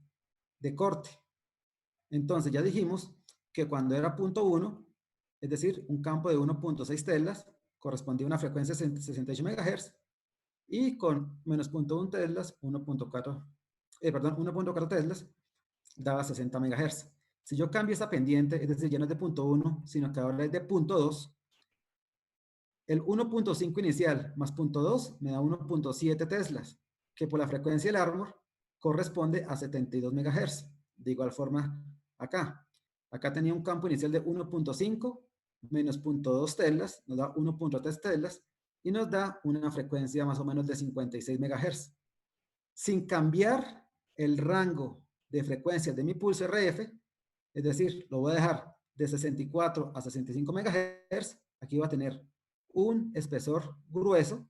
de corte. Entonces, ya dijimos que cuando era 0.1, es decir, un campo de 1.6 teslas, correspondía a una frecuencia de 68 MHz, y con menos 0.1 teslas, 1.4 teslas, daba 60 MHz. Si yo cambio esta pendiente, es decir, ya no es de 0.1, sino que ahora es de 0.2, el 1.5 inicial más 0.2 me da 1.7 teslas, que por la frecuencia del Armor corresponde a 72 MHz. De igual forma, acá. Acá tenía un campo inicial de 1.5 menos 0.2 teslas, nos da 1.3 teslas, y nos da una frecuencia más o menos de 56 MHz. Sin cambiar el rango de frecuencias de mi pulso RF, es decir, lo voy a dejar de 64 a 65 MHz, aquí va a tener un espesor grueso,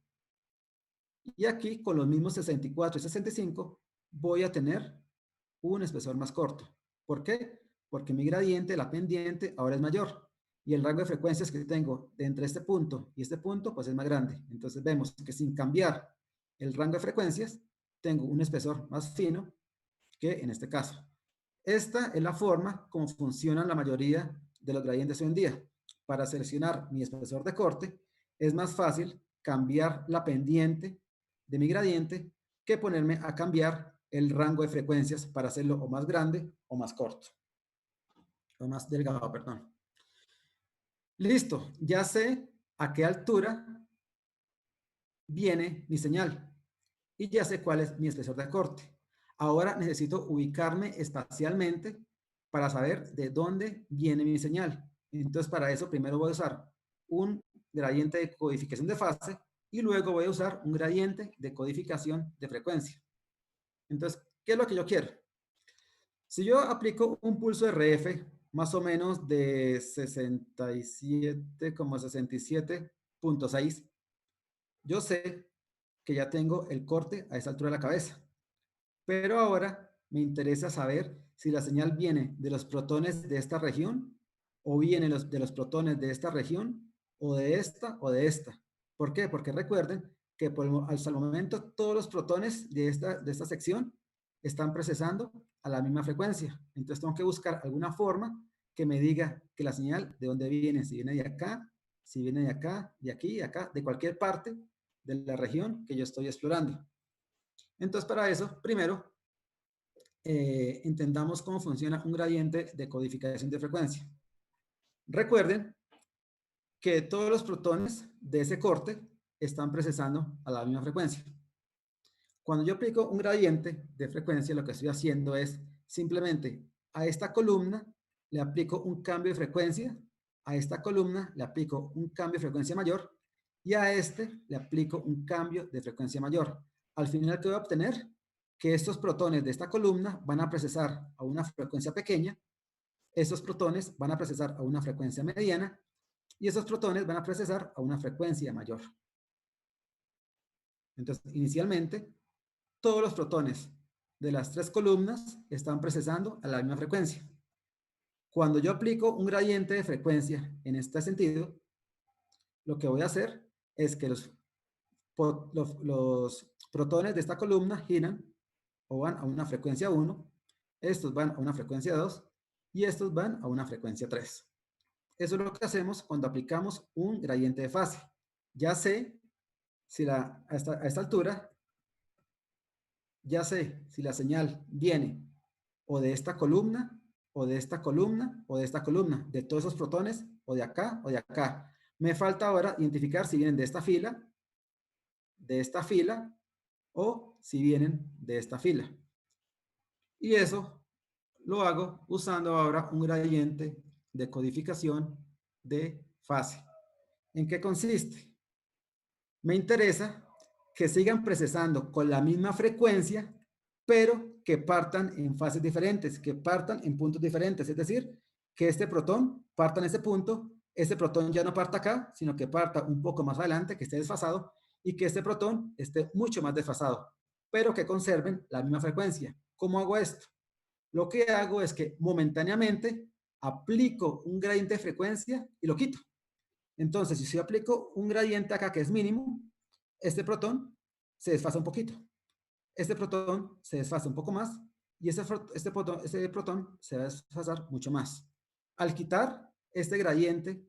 y aquí con los mismos 64 y 65 voy a tener un espesor más corto. ¿Por qué? Porque mi gradiente, la pendiente, ahora es mayor, y el rango de frecuencias que tengo de entre este punto y este punto, pues es más grande. Entonces vemos que sin cambiar el rango de frecuencias, tengo un espesor más fino que en este caso. Esta es la forma como funcionan la mayoría de los gradientes hoy en día. Para seleccionar mi espesor de corte, es más fácil cambiar la pendiente de mi gradiente que ponerme a cambiar el rango de frecuencias para hacerlo o más grande o más corto. O más delgado, perdón. Listo, ya sé a qué altura viene mi señal y ya sé cuál es mi espesor de corte. Ahora necesito ubicarme espacialmente para saber de dónde viene mi señal. Entonces, para eso primero voy a usar un gradiente de codificación de fase y luego voy a usar un gradiente de codificación de frecuencia. Entonces, ¿qué es lo que yo quiero? Si yo aplico un pulso RF más o menos de 67,67.6, yo sé que ya tengo el corte a esa altura de la cabeza. Pero ahora me interesa saber si la señal viene de los protones de esta región o viene de los protones de esta región o de esta o de esta. ¿Por qué? Porque recuerden que hasta el momento todos los protones de esta sección están procesando a la misma frecuencia. Entonces tengo que buscar alguna forma que me diga que la señal de dónde viene, si viene de acá, si viene de acá, de aquí, de acá, de cualquier parte de la región que yo estoy explorando. Entonces, para eso, primero, entendamos cómo funciona un gradiente de codificación de frecuencia. Recuerden que todos los protones de ese corte están procesando a la misma frecuencia. Cuando yo aplico un gradiente de frecuencia, lo que estoy haciendo es simplemente a esta columna le aplico un cambio de frecuencia, a esta columna le aplico un cambio de frecuencia mayor y a este le aplico un cambio de frecuencia mayor. Al final, ¿qué voy a obtener? Que estos protones de esta columna van a procesar a una frecuencia pequeña, estos protones van a procesar a una frecuencia mediana y esos protones van a procesar a una frecuencia mayor. Entonces, inicialmente, todos los protones de las tres columnas están procesando a la misma frecuencia. Cuando yo aplico un gradiente de frecuencia en este sentido, lo que voy a hacer es que los protones de esta columna giran o van a una frecuencia 1, estos van a una frecuencia 2 y estos van a una frecuencia 3. Eso es lo que hacemos cuando aplicamos un gradiente de fase. ya sé si a esta altura, ya sé si la señal viene o de esta columna, o de esta columna, o de esta columna, de todos esos protones, o de acá, o de acá. Me falta ahora identificar si vienen de esta fila, o si vienen de esta fila. Y eso lo hago usando ahora un gradiente de codificación de fase. ¿En qué consiste? Me interesa que sigan procesando con la misma frecuencia, pero que partan en fases diferentes, que partan en puntos diferentes. Es decir, que este protón parta en ese punto, este protón ya no parta acá, sino que parta un poco más adelante, que esté desfasado, y que este protón esté mucho más desfasado, pero que conserven la misma frecuencia. ¿Cómo hago esto? Lo que hago es que momentáneamente aplico un gradiente de frecuencia y lo quito. Entonces, si yo aplico un gradiente acá que es mínimo, este protón se desfasa un poquito. Este protón se desfasa un poco más y este protón se va a desfasar mucho más. Al quitar este gradiente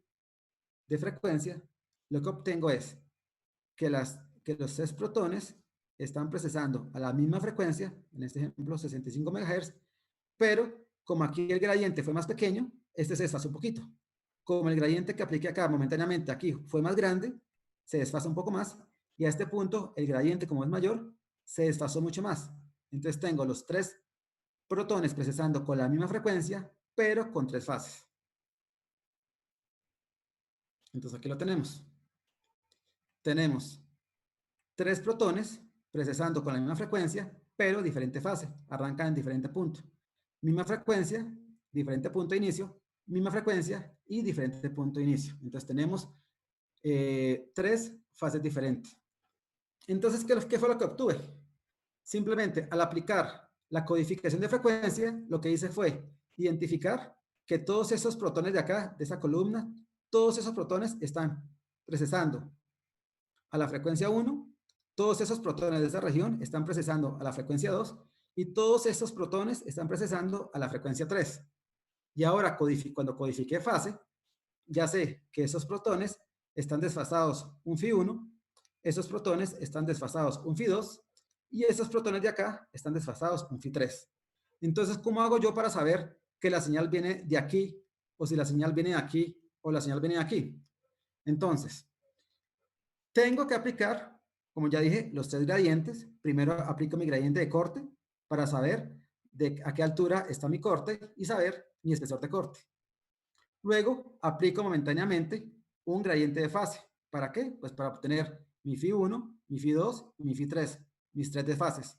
de frecuencia, lo que obtengo es que los 6 protones están procesando a la misma frecuencia, en este ejemplo 65 MHz, pero como aquí el gradiente fue más pequeño, este se desfasa un poquito. Como el gradiente que apliqué acá momentáneamente aquí fue más grande, se desfasa un poco más, y a este punto el gradiente, como es mayor, se desfasó mucho más. Entonces tengo los 3 protones procesando con la misma frecuencia, pero con 3 fases. Entonces aquí lo tenemos. Tenemos 3 protones procesando con la misma frecuencia, pero diferente fase. Arrancan en diferente punto. Misma frecuencia, diferente punto de inicio, misma frecuencia y diferente punto de inicio. Entonces tenemos 3 fases diferentes. Entonces, ¿qué fue lo que obtuve? Simplemente al aplicar la codificación de frecuencia, lo que hice fue identificar que todos esos protones de acá, de esa columna, todos esos protones están procesando a la frecuencia 1, todos esos protones de esa región están procesando a la frecuencia 2 y todos esos protones están procesando a la frecuencia 3. Y ahora, cuando codifiqué fase, ya sé que esos protones están desfasados un Φ1, esos protones están desfasados un Φ2 y esos protones de acá están desfasados un Φ3. Entonces, ¿cómo hago yo para saber que la señal viene de aquí o si la señal viene de aquí o la señal viene de aquí? Entonces, tengo que aplicar, como ya dije, los 3 gradientes. Primero aplico mi gradiente de corte para saber a qué altura está mi corte y saber mi espesor de corte. Luego aplico momentáneamente un gradiente de fase. ¿Para qué? Pues para obtener mi Φ1, mi Φ2 y mi Φ3, mis 3 desfases.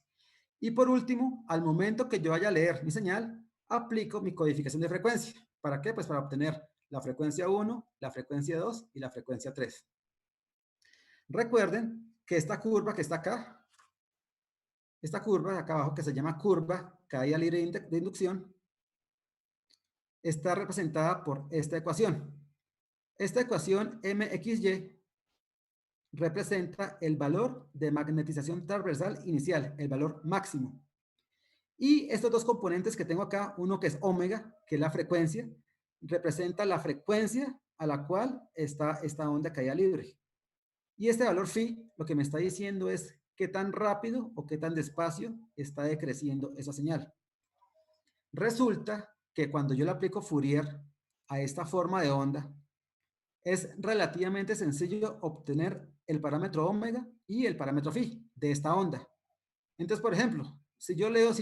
Y por último, al momento que yo vaya a leer mi señal, aplico mi codificación de frecuencia. ¿Para qué? Pues para obtener la frecuencia 1, la frecuencia 2 y la frecuencia 3. Recuerden que esta curva que está acá, esta curva de acá abajo que se llama curva caída libre de inducción, está representada por esta ecuación. Esta ecuación MXY representa el valor de magnetización transversal inicial, el valor máximo. Y estos dos componentes que tengo acá, uno que es omega, que es la frecuencia, representa la frecuencia a la cual está esta onda caída libre. Y este valor phi lo que me está diciendo es qué tan rápido o qué tan despacio está decreciendo esa señal. Resulta que cuando yo le aplico Fourier a esta forma de onda, es relativamente sencillo obtener el parámetro omega y el parámetro phi de esta onda. Entonces, por ejemplo, si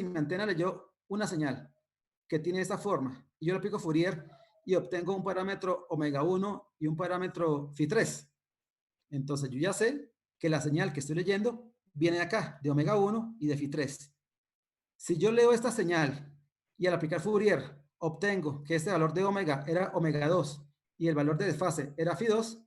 mi antena leyó una señal que tiene esta forma y yo le aplico Fourier y obtengo un parámetro omega 1 y un parámetro phi 3, entonces yo ya sé que la señal que estoy leyendo viene de acá, de omega 1 y de phi 3. Si yo leo esta señal y al aplicar Fourier obtengo que este valor de omega era omega 2 y el valor de desfase era phi 2,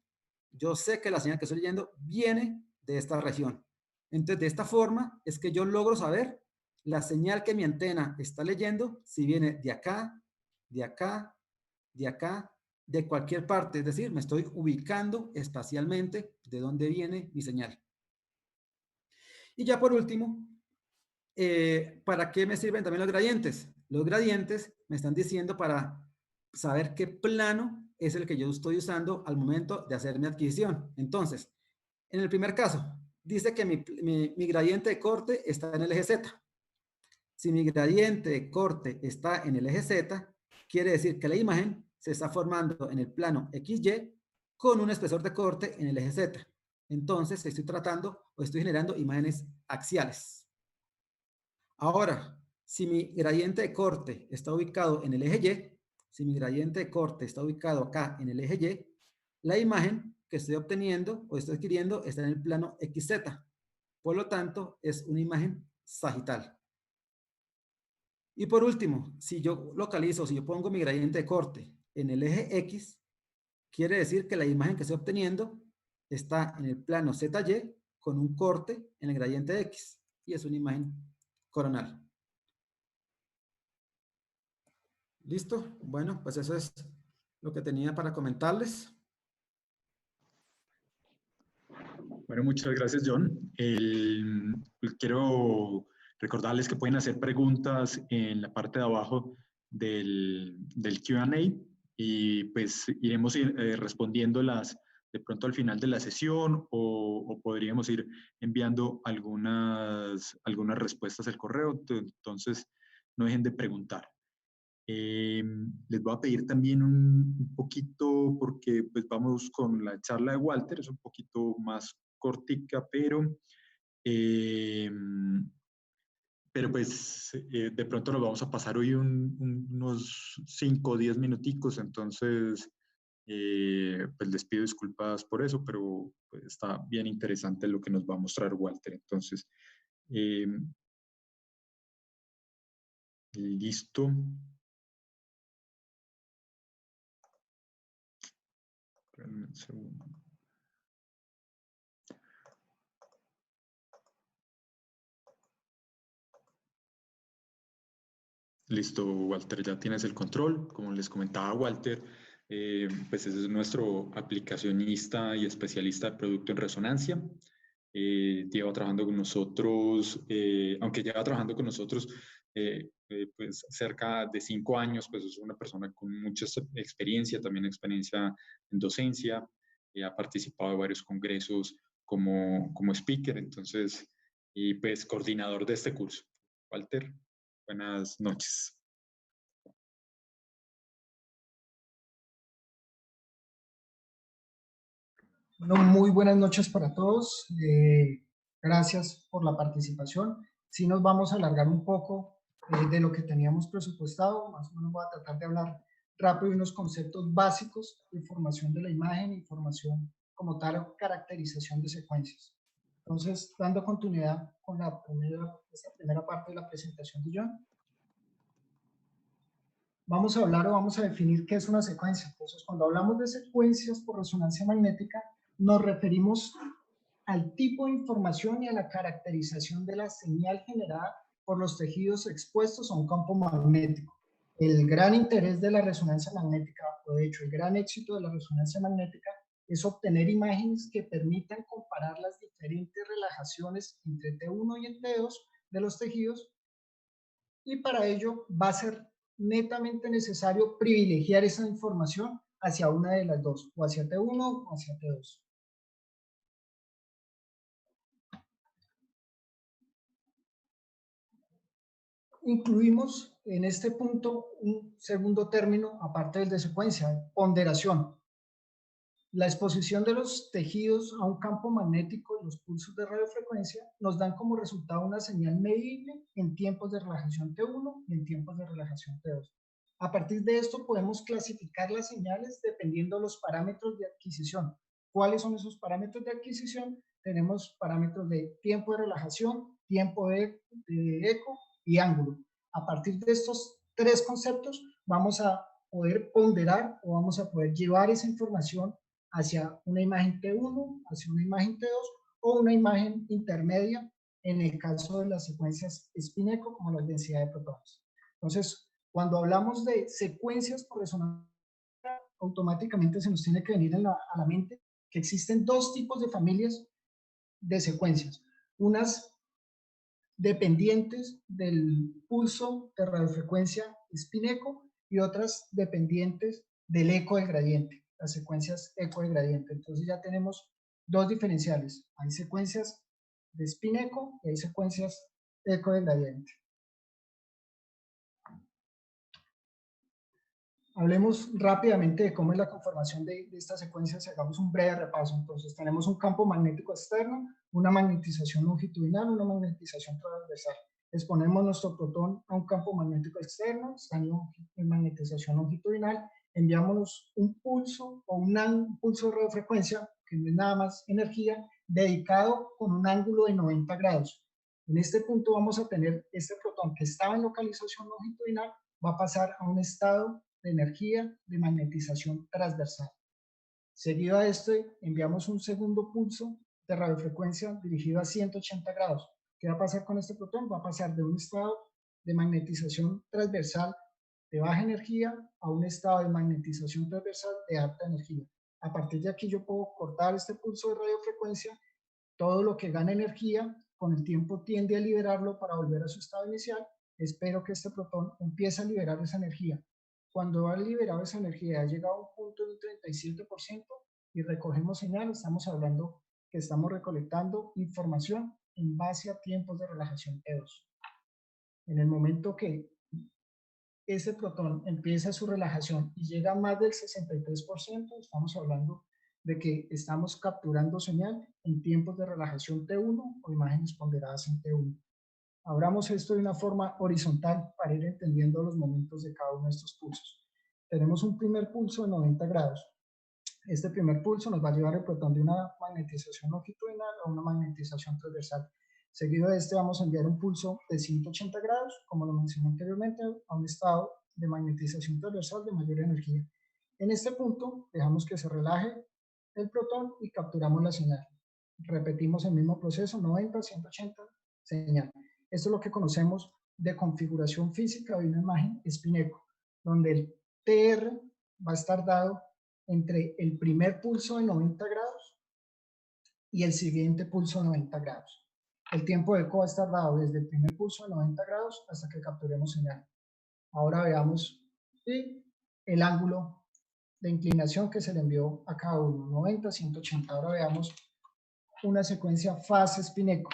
yo sé que la señal que estoy leyendo viene de esta región. Entonces, de esta forma es que yo logro saber la señal que mi antena está leyendo, si viene de acá, de acá, de acá, de cualquier parte. Es decir, me estoy ubicando espacialmente de dónde viene mi señal. Y ya por último, ¿para qué me sirven también los gradientes? Los gradientes me están diciendo para saber qué plano es el que yo estoy usando al momento de hacer mi adquisición. Entonces, En el primer caso, dice que mi gradiente de corte está en el eje Z. Si mi gradiente de corte está en el eje Z, quiere decir que la imagen se está formando en el plano XY con un espesor de corte en el eje Z. Entonces, estoy tratando o estoy generando imágenes axiales. Ahora, si mi gradiente de corte está ubicado en el eje Y, si mi gradiente de corte está ubicado acá en el eje Y, la imagen que estoy obteniendo o estoy adquiriendo está en el plano XZ. Por lo tanto, es una imagen sagital. Y por último, si yo localizo, si yo pongo mi gradiente de corte en el eje X, quiere decir que la imagen que estoy obteniendo está en el plano ZY con un corte en el gradiente X y es una imagen coronal. ¿Listo? Bueno, pues eso es lo que tenía para comentarles. Bueno, muchas gracias, John. Quiero recordarles que pueden hacer preguntas en la parte de abajo del Q&A y pues iremos respondiéndolas de pronto al final de la sesión o podríamos ir enviando algunas respuestas al correo. Entonces, no dejen de preguntar. Les voy a pedir también un poquito, porque pues vamos con la charla de Walter, es un poquito más cortica, pero pues de pronto nos vamos a pasar hoy unos 5 o 10 minuticos, entonces pues les pido disculpas por eso, pero pues, está bien interesante lo que nos va a mostrar Walter. Entonces, listo. Un segundo. Listo, Walter, ya tienes el control. Como les comentaba Walter, pues ese es nuestro aplicacionista y especialista de producto en resonancia. Lleva trabajando con nosotros, aunque lleva trabajando con nosotros pues cerca de 5 años, pues es una persona con mucha experiencia, también experiencia en docencia, ha participado en varios congresos como speaker, entonces, y pues coordinador de este curso. Walter. Buenas noches. Bueno, muy buenas noches para todos. Gracias por la participación. Sí nos vamos a alargar un poco de lo que teníamos presupuestado. Más o menos voy a tratar de hablar rápido de unos conceptos básicos de formación de la imagen y formación como tal, caracterización de secuencias. Entonces, dando continuidad con esta primera parte de la presentación de John, vamos a hablar o vamos a definir qué es una secuencia. Entonces, cuando hablamos de secuencias por resonancia magnética, nos referimos al tipo de información y a la caracterización de la señal generada por los tejidos expuestos a un campo magnético. El gran interés de la resonancia magnética, o de hecho el gran éxito de la resonancia magnética, es obtener imágenes que permitan comparar las diferentes relajaciones entre T1 y T2 de los tejidos, y para ello va a ser netamente necesario privilegiar esa información hacia una de las dos, o hacia T1 o hacia T2. Incluimos en este punto un segundo término, aparte del de secuencia, ponderación. La exposición de los tejidos a un campo magnético y los pulsos de radiofrecuencia nos dan como resultado una señal medible en tiempos de relajación T1 y en tiempos de relajación T2. A partir de esto podemos clasificar las señales dependiendo de los parámetros de adquisición. ¿Cuáles son esos parámetros de adquisición? Tenemos parámetros de tiempo de relajación, tiempo de eco y ángulo. A partir de estos tres conceptos vamos a poder ponderar o vamos a poder llevar esa información hacia una imagen T1, hacia una imagen T2 o una imagen intermedia en el caso de las secuencias spin-echo como la densidad de protones. Entonces, cuando hablamos de secuencias por resonancia, automáticamente se nos tiene que venir a la mente que existen dos tipos de familias de secuencias. Unas dependientes del pulso de radiofrecuencia spin-echo y otras dependientes del eco del gradiente, las secuencias eco de gradiente. Entonces ya tenemos dos diferenciales. Hay secuencias de spin eco y hay secuencias eco de gradiente. Hablemos rápidamente de cómo es la conformación de estas secuencias y hagamos un breve repaso. Entonces, tenemos un campo magnético externo, una magnetización longitudinal, una magnetización transversal. Exponemos nuestro protón a un campo magnético externo, está en magnetización longitudinal, enviamos un pulso o un pulso de radiofrecuencia, que no es nada más energía, dedicado con un ángulo de 90 grados. En este punto vamos a tener este protón que estaba en localización longitudinal, va a pasar a un estado de energía de magnetización transversal. Seguido a esto, enviamos un segundo pulso de radiofrecuencia dirigido a 180 grados. ¿Qué va a pasar con este protón? Va a pasar de un estado de magnetización transversal de baja energía a un estado de magnetización transversal de alta energía. A partir de aquí yo puedo cortar este pulso de radiofrecuencia. Todo lo que gana energía con el tiempo tiende a liberarlo para volver a su estado inicial. Espero que este protón empiece a liberar esa energía. Cuando ha liberado esa energía, ha llegado a un punto de un 37% y recogemos señal, estamos hablando que estamos recolectando información en base a tiempos de relajación T2. En el momento que ese protón empieza su relajación y llega a más del 63%, estamos hablando de que estamos capturando señal en tiempos de relajación T1 o imágenes ponderadas en T1. Abramos esto de una forma horizontal para ir entendiendo los momentos de cada uno de estos pulsos. Tenemos un primer pulso de 90 grados. Este primer pulso nos va a llevar el protón de una magnetización longitudinal a una magnetización transversal. Seguido de este vamos a enviar un pulso de 180 grados, como lo mencioné anteriormente, a un estado de magnetización transversal de mayor energía. En este punto dejamos que se relaje el protón y capturamos la señal. Repetimos el mismo proceso, 90, 180, señal. Esto es lo que conocemos de configuración física de una imagen spin eco, donde el TR va a estar dado entre el primer pulso de 90 grados y el siguiente pulso de 90 grados. El tiempo de eco va a estar dado desde el primer pulso de 90 grados hasta que capturemos señal. Ahora veamos el ángulo de inclinación que se le envió a cada uno, 90, 180. Ahora veamos una secuencia fase spin eco.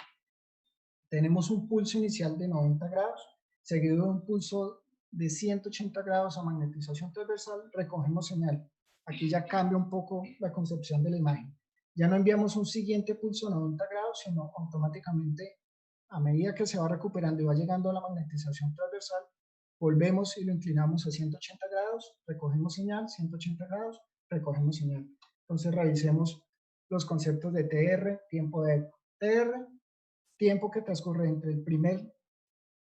Tenemos un pulso inicial de 90 grados, seguido de un pulso de 180 grados a magnetización transversal, recogemos señal. Aquí ya cambia un poco la concepción de la imagen. Ya no enviamos un siguiente pulso de 90 grados, sino automáticamente, a medida que se va recuperando y va llegando a la magnetización transversal, volvemos y lo inclinamos a 180 grados, recogemos señal, 180 grados, recogemos señal. Entonces revisemos los conceptos de TR, tiempo de eco. TR, tiempo que transcurre entre el primer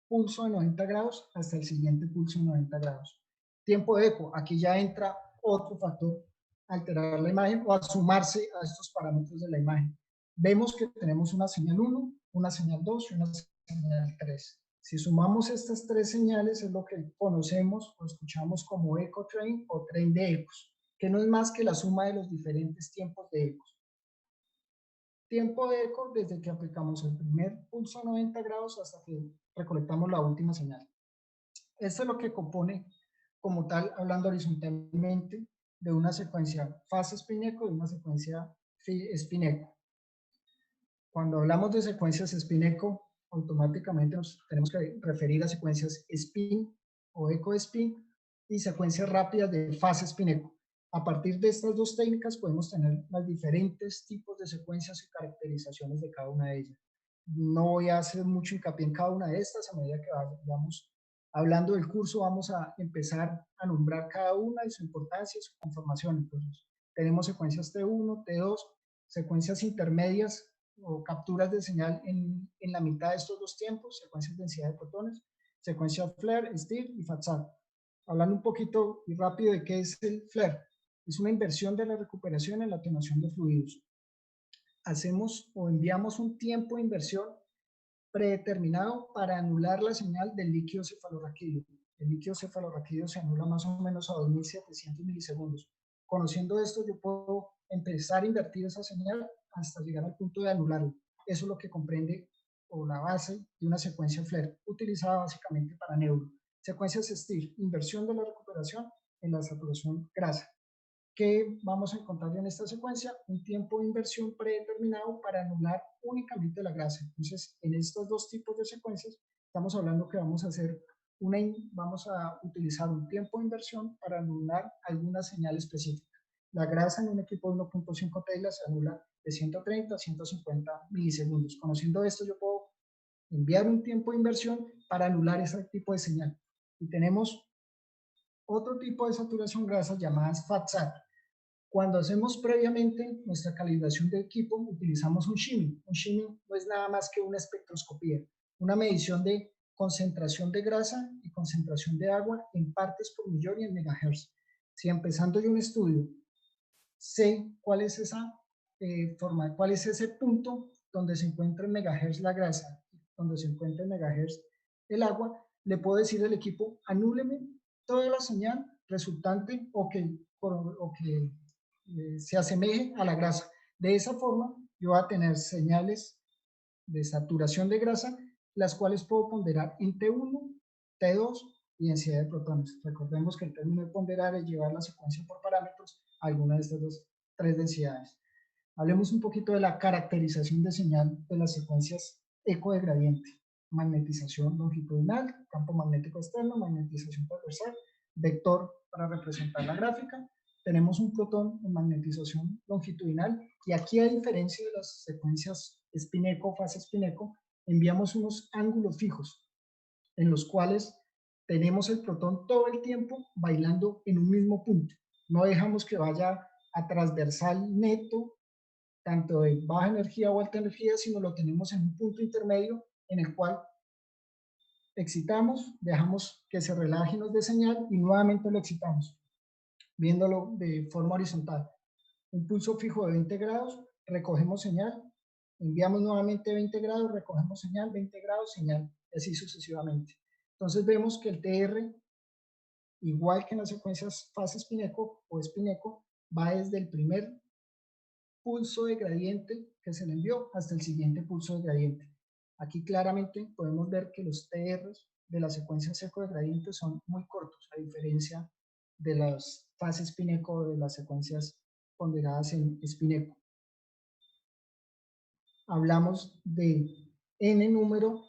pulso de 90 grados hasta el siguiente pulso de 90 grados. Tiempo de eco, aquí ya entra otro factor a alterar la imagen o a sumarse a estos parámetros de la imagen. Vemos que tenemos una señal 1, una señal 2 y una señal 3. Si sumamos estas tres señales es lo que conocemos o escuchamos como eco train o tren de ecos, que no es más que la suma de los diferentes tiempos de ecos. Tiempo de eco desde que aplicamos el primer pulso a 90 grados hasta que recolectamos la última señal. Esto es lo que compone, como tal, hablando horizontalmente, de una secuencia fase spin eco y una secuencia spin eco. Cuando hablamos de secuencias spin eco, automáticamente nos tenemos que referir a secuencias spin o eco spin y secuencias rápidas de fase spin eco. A partir de estas dos técnicas podemos tener los diferentes tipos de secuencias y caracterizaciones de cada una de ellas. No voy a hacer mucho hincapié en cada una de estas, a medida que vayamos hablando del curso vamos a empezar a nombrar cada una y su importancia y su conformación. Entonces, tenemos secuencias T1, T2, secuencias intermedias o capturas de señal en la mitad de estos dos tiempos, secuencias de densidad de protones, secuencias FLAIR, STIR y FATSAT. Hablando un poquito y rápido de qué es el FLAIR. Es una inversión de la recuperación en la atenuación de fluidos. Hacemos o enviamos un tiempo de inversión predeterminado para anular la señal del líquido cefalorraquídeo. El líquido cefalorraquídeo se anula más o menos a 2700 milisegundos. Conociendo esto, yo puedo empezar a invertir esa señal hasta llegar al punto de anularlo. Eso es lo que comprende o la base de una secuencia FLAIR, utilizada básicamente para neuro. Secuencias STIR, inversión de la recuperación en la saturación grasa. ¿qué vamos a encontrar en esta secuencia? Un tiempo de inversión predeterminado para anular únicamente la grasa. Entonces, en estos dos tipos de secuencias, estamos hablando que vamos a utilizar un tiempo de inversión para anular alguna señal específica. La grasa en un equipo de 1.5 Tesla se anula de 130 a 150 milisegundos. Conociendo esto, yo puedo enviar un tiempo de inversión para anular ese tipo de señal. Y tenemos otro tipo de saturación grasa llamadas FAT-SAT. Cuando hacemos previamente nuestra calibración de equipo, utilizamos un shimmy. Un shimmy no es nada más que una espectroscopía, una medición de concentración de grasa y concentración de agua en partes por millón y en megahertz. Si empezando yo un estudio, sé cuál es esa cuál es ese punto donde se encuentra en megahertz la grasa, donde se encuentra en megahertz el agua, le puedo decir al equipo, anúleme toda la señal resultante o que se asemeje a la grasa. De esa forma, yo voy a tener señales de saturación de grasa, las cuales puedo ponderar en T1, T2 y densidad de protones. Recordemos que el término de ponderar es llevar la secuencia por parámetros a alguna de estas tres densidades. Hablemos un poquito de la caracterización de señal de las secuencias eco de gradiente. Magnetización longitudinal, campo magnético externo, magnetización transversal, vector para representar la gráfica. Tenemos un protón en magnetización longitudinal y aquí, a diferencia de las secuencias spin-eco, fase spin-eco, enviamos unos ángulos fijos en los cuales tenemos el protón todo el tiempo bailando en un mismo punto. No dejamos que vaya a transversal neto, tanto de baja energía o alta energía, sino lo tenemos en un punto intermedio en el cual excitamos, dejamos que se relaje y nos dé señal y nuevamente lo excitamos, viéndolo de forma horizontal. Un pulso fijo de 20 grados, recogemos señal, enviamos nuevamente 20 grados, recogemos señal, 20 grados, señal, y así sucesivamente. Entonces vemos que el TR, igual que en las secuencias fase spin-eco o spin-eco, va desde el primer pulso de gradiente que se le envió hasta el siguiente pulso de gradiente. Aquí claramente podemos ver que los TRs de la secuencia eco de gradiente son muy cortos, a diferencia de las fases spin-eco o de las secuencias ponderadas en spin-eco. Hablamos de n número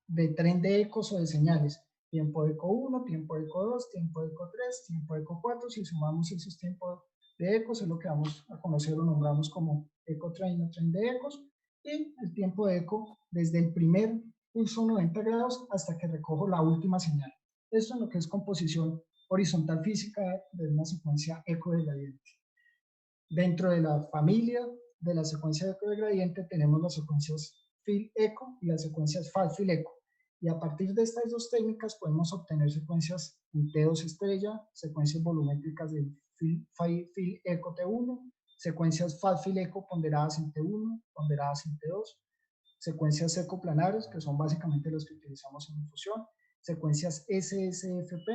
de tren de ecos o de señales. Tiempo de eco 1, tiempo de eco 2, tiempo de eco 3, tiempo de eco 4. Si sumamos esos tiempos de ecos, es lo que vamos a conocer o nombramos como eco train o tren de ecos. Y el tiempo de eco desde el primer pulso 90 grados hasta que recojo la última señal. Esto es lo que es composición horizontal física de una secuencia eco de gradiente. Dentro de la familia de la secuencia de eco de gradiente tenemos las secuencias fill-eco y las secuencias fall-fill-eco. Y a partir de estas dos técnicas podemos obtener secuencias en T2 estrella, secuencias volumétricas de fill-eco T1, secuencias fall-fill-eco ponderadas en T1, ponderadas en T2, secuencias ecoplanares, que son básicamente las que utilizamos en difusión, secuencias SSFP,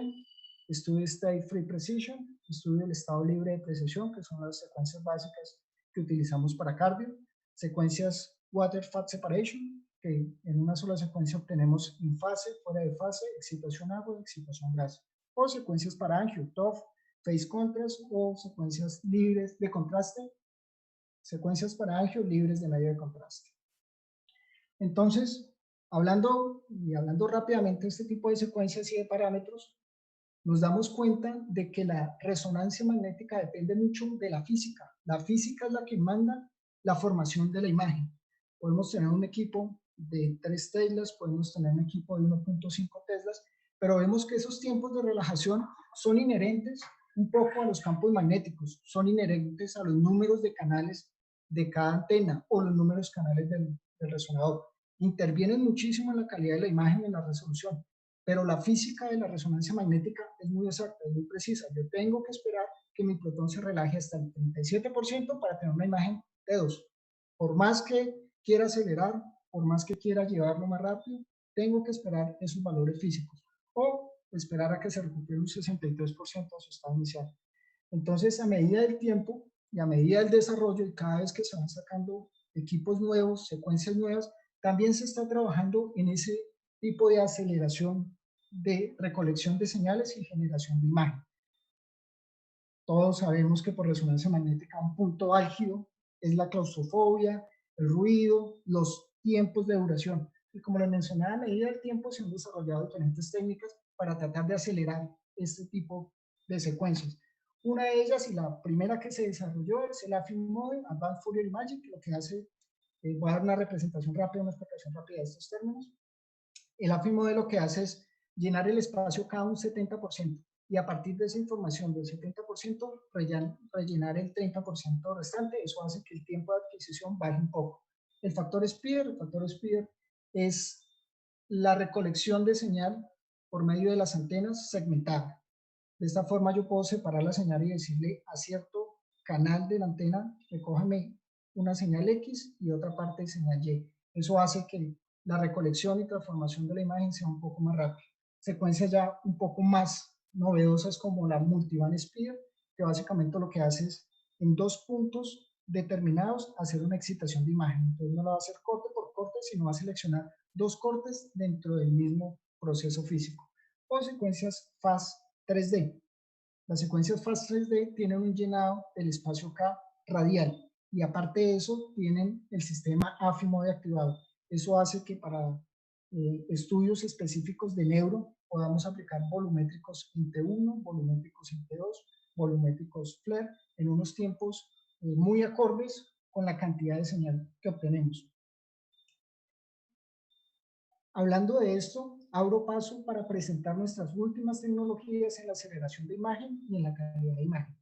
estudio State Free Precision, estudio del estado libre de precisión, que son las secuencias básicas que utilizamos para cardio, secuencias Water Fat Separation, que en una sola secuencia obtenemos en fase, fuera de fase, excitación agua, excitación grasa, o secuencias para angio, TOF, Phase Contrast, o secuencias libres de contraste, secuencias para angio libres de medio de contraste. Entonces, hablando rápidamente de este tipo de secuencias y de parámetros, nos damos cuenta de que la resonancia magnética depende mucho de la física. La física es la que manda la formación de la imagen. Podemos tener un equipo de 3 teslas, podemos tener un equipo de 1.5 teslas, pero vemos que esos tiempos de relajación son inherentes un poco a los campos magnéticos, son inherentes a los números de canales de cada antena o los números canales del resonador. Intervienen muchísimo en la calidad de la imagen y en la resolución. Pero la física de la resonancia magnética es muy exacta, es muy precisa. Yo tengo que esperar que mi protón se relaje hasta el 37% para tener una imagen T2. Por más que quiera acelerar, por más que quiera llevarlo más rápido, tengo que esperar esos valores físicos. O esperar a que se recupere un 63% de su estado inicial. Entonces, a medida del tiempo y a medida del desarrollo, y cada vez que se van sacando equipos nuevos, secuencias nuevas, también se está trabajando en ese tipo de aceleración de recolección de señales y generación de imagen. Todos sabemos que por resonancia magnética un punto álgido es la claustrofobia, el ruido, los tiempos de duración. Y como les mencionaba, a medida del tiempo se han desarrollado diferentes técnicas para tratar de acelerar este tipo de secuencias. Una de ellas, y la primera que se desarrolló, es el AFIM Model, Advanced Fourier Imaging, que lo que hace, voy a dar una representación rápida, una explicación rápida de estos términos. El AFIM Model lo que hace es llenar el espacio K un 70%, y a partir de esa información del 70%, rellenar el 30% restante. Eso hace que el tiempo de adquisición baje un poco. El factor Spear es la recolección de señal por medio de las antenas segmentada. De esta forma yo puedo separar la señal y decirle a cierto canal de la antena, recójame una señal X y otra parte de señal Y. Eso hace que la recolección y transformación de la imagen sea un poco más rápida. Secuencias ya un poco más novedosas como la Multiband Spear, que básicamente lo que hace es en 2 puntos determinados hacer una excitación de imagen. Entonces no la va a hacer corte por corte, sino va a seleccionar 2 cortes dentro del mismo proceso físico. O secuencias fast 3D. Las secuencias fast 3D tienen un llenado del espacio K radial, y aparte de eso tienen el sistema AFI Mode activado. Eso hace que para estudios específicos de neuro podamos aplicar volumétricos en T1, volumétricos en T2, volumétricos FLAIR en unos tiempos muy acordes con la cantidad de señal que obtenemos. Hablando de esto, abro paso para presentar nuestras últimas tecnologías en la aceleración de imagen y en la calidad de imagen.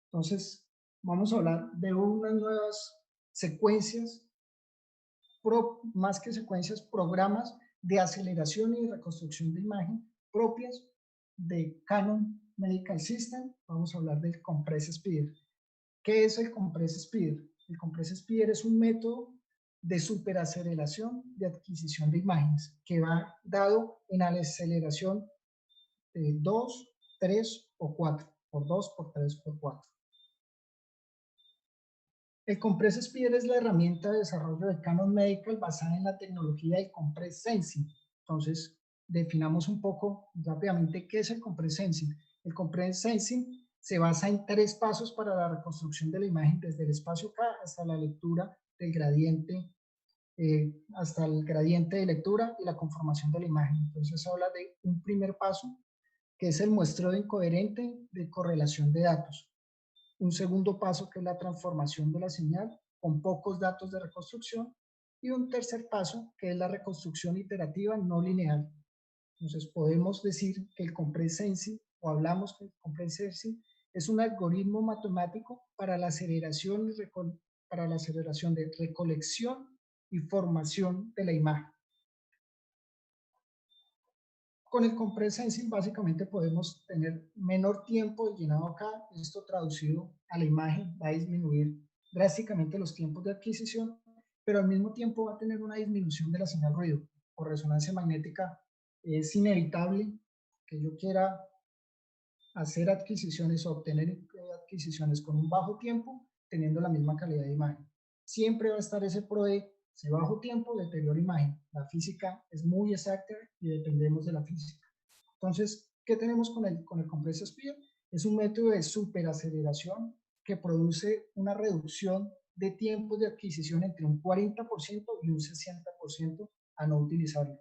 Entonces, vamos a hablar de unas nuevas secuencias, más que secuencias, programas de aceleración y reconstrucción de imagen propias de Canon Medical System. Vamos a hablar del Compress Speeder. ¿Qué es el Compress Speeder? El Compress Speeder es un método de superaceleración de adquisición de imágenes que va dado en la aceleración de 2, 3 o 4, por 2, por 3, por 4. El Compress Speeder es la herramienta de desarrollo de Canon Medical basada en la tecnología del Compress Sensing. Entonces, definamos un poco rápidamente qué es el Compress Sensing. El Compress Sensing se basa en 3 pasos para la reconstrucción de la imagen, desde el espacio K hasta la lectura del gradiente, hasta el gradiente de lectura y la conformación de la imagen. Entonces, habla de un primer paso, que es el muestreo incoherente de correlación de datos. Un segundo paso, que es la transformación de la señal con pocos datos de reconstrucción, y un tercer paso, que es la reconstrucción iterativa no lineal. Entonces podemos decir que el Compress Sensing, o hablamos que el Compress Sensing es un algoritmo matemático para la aceleración de recolección y formación de la imagen. Con el Compress Sensing básicamente podemos tener menor tiempo de llenado acá. Esto traducido a la imagen va a disminuir drásticamente los tiempos de adquisición, pero al mismo tiempo va a tener una disminución de la señal ruido. Por resonancia magnética es inevitable que yo quiera hacer adquisiciones o obtener adquisiciones con un bajo tiempo teniendo la misma calidad de imagen. Siempre va a estar ese pro de si bajo tiempo, deterioro imagen. La física es muy exacta y dependemos de la física. Entonces, ¿qué tenemos con el Compress Speed? Es un método de superaceleración que produce una reducción de tiempos de adquisición entre un 40% y un 60% a no utilizarlo.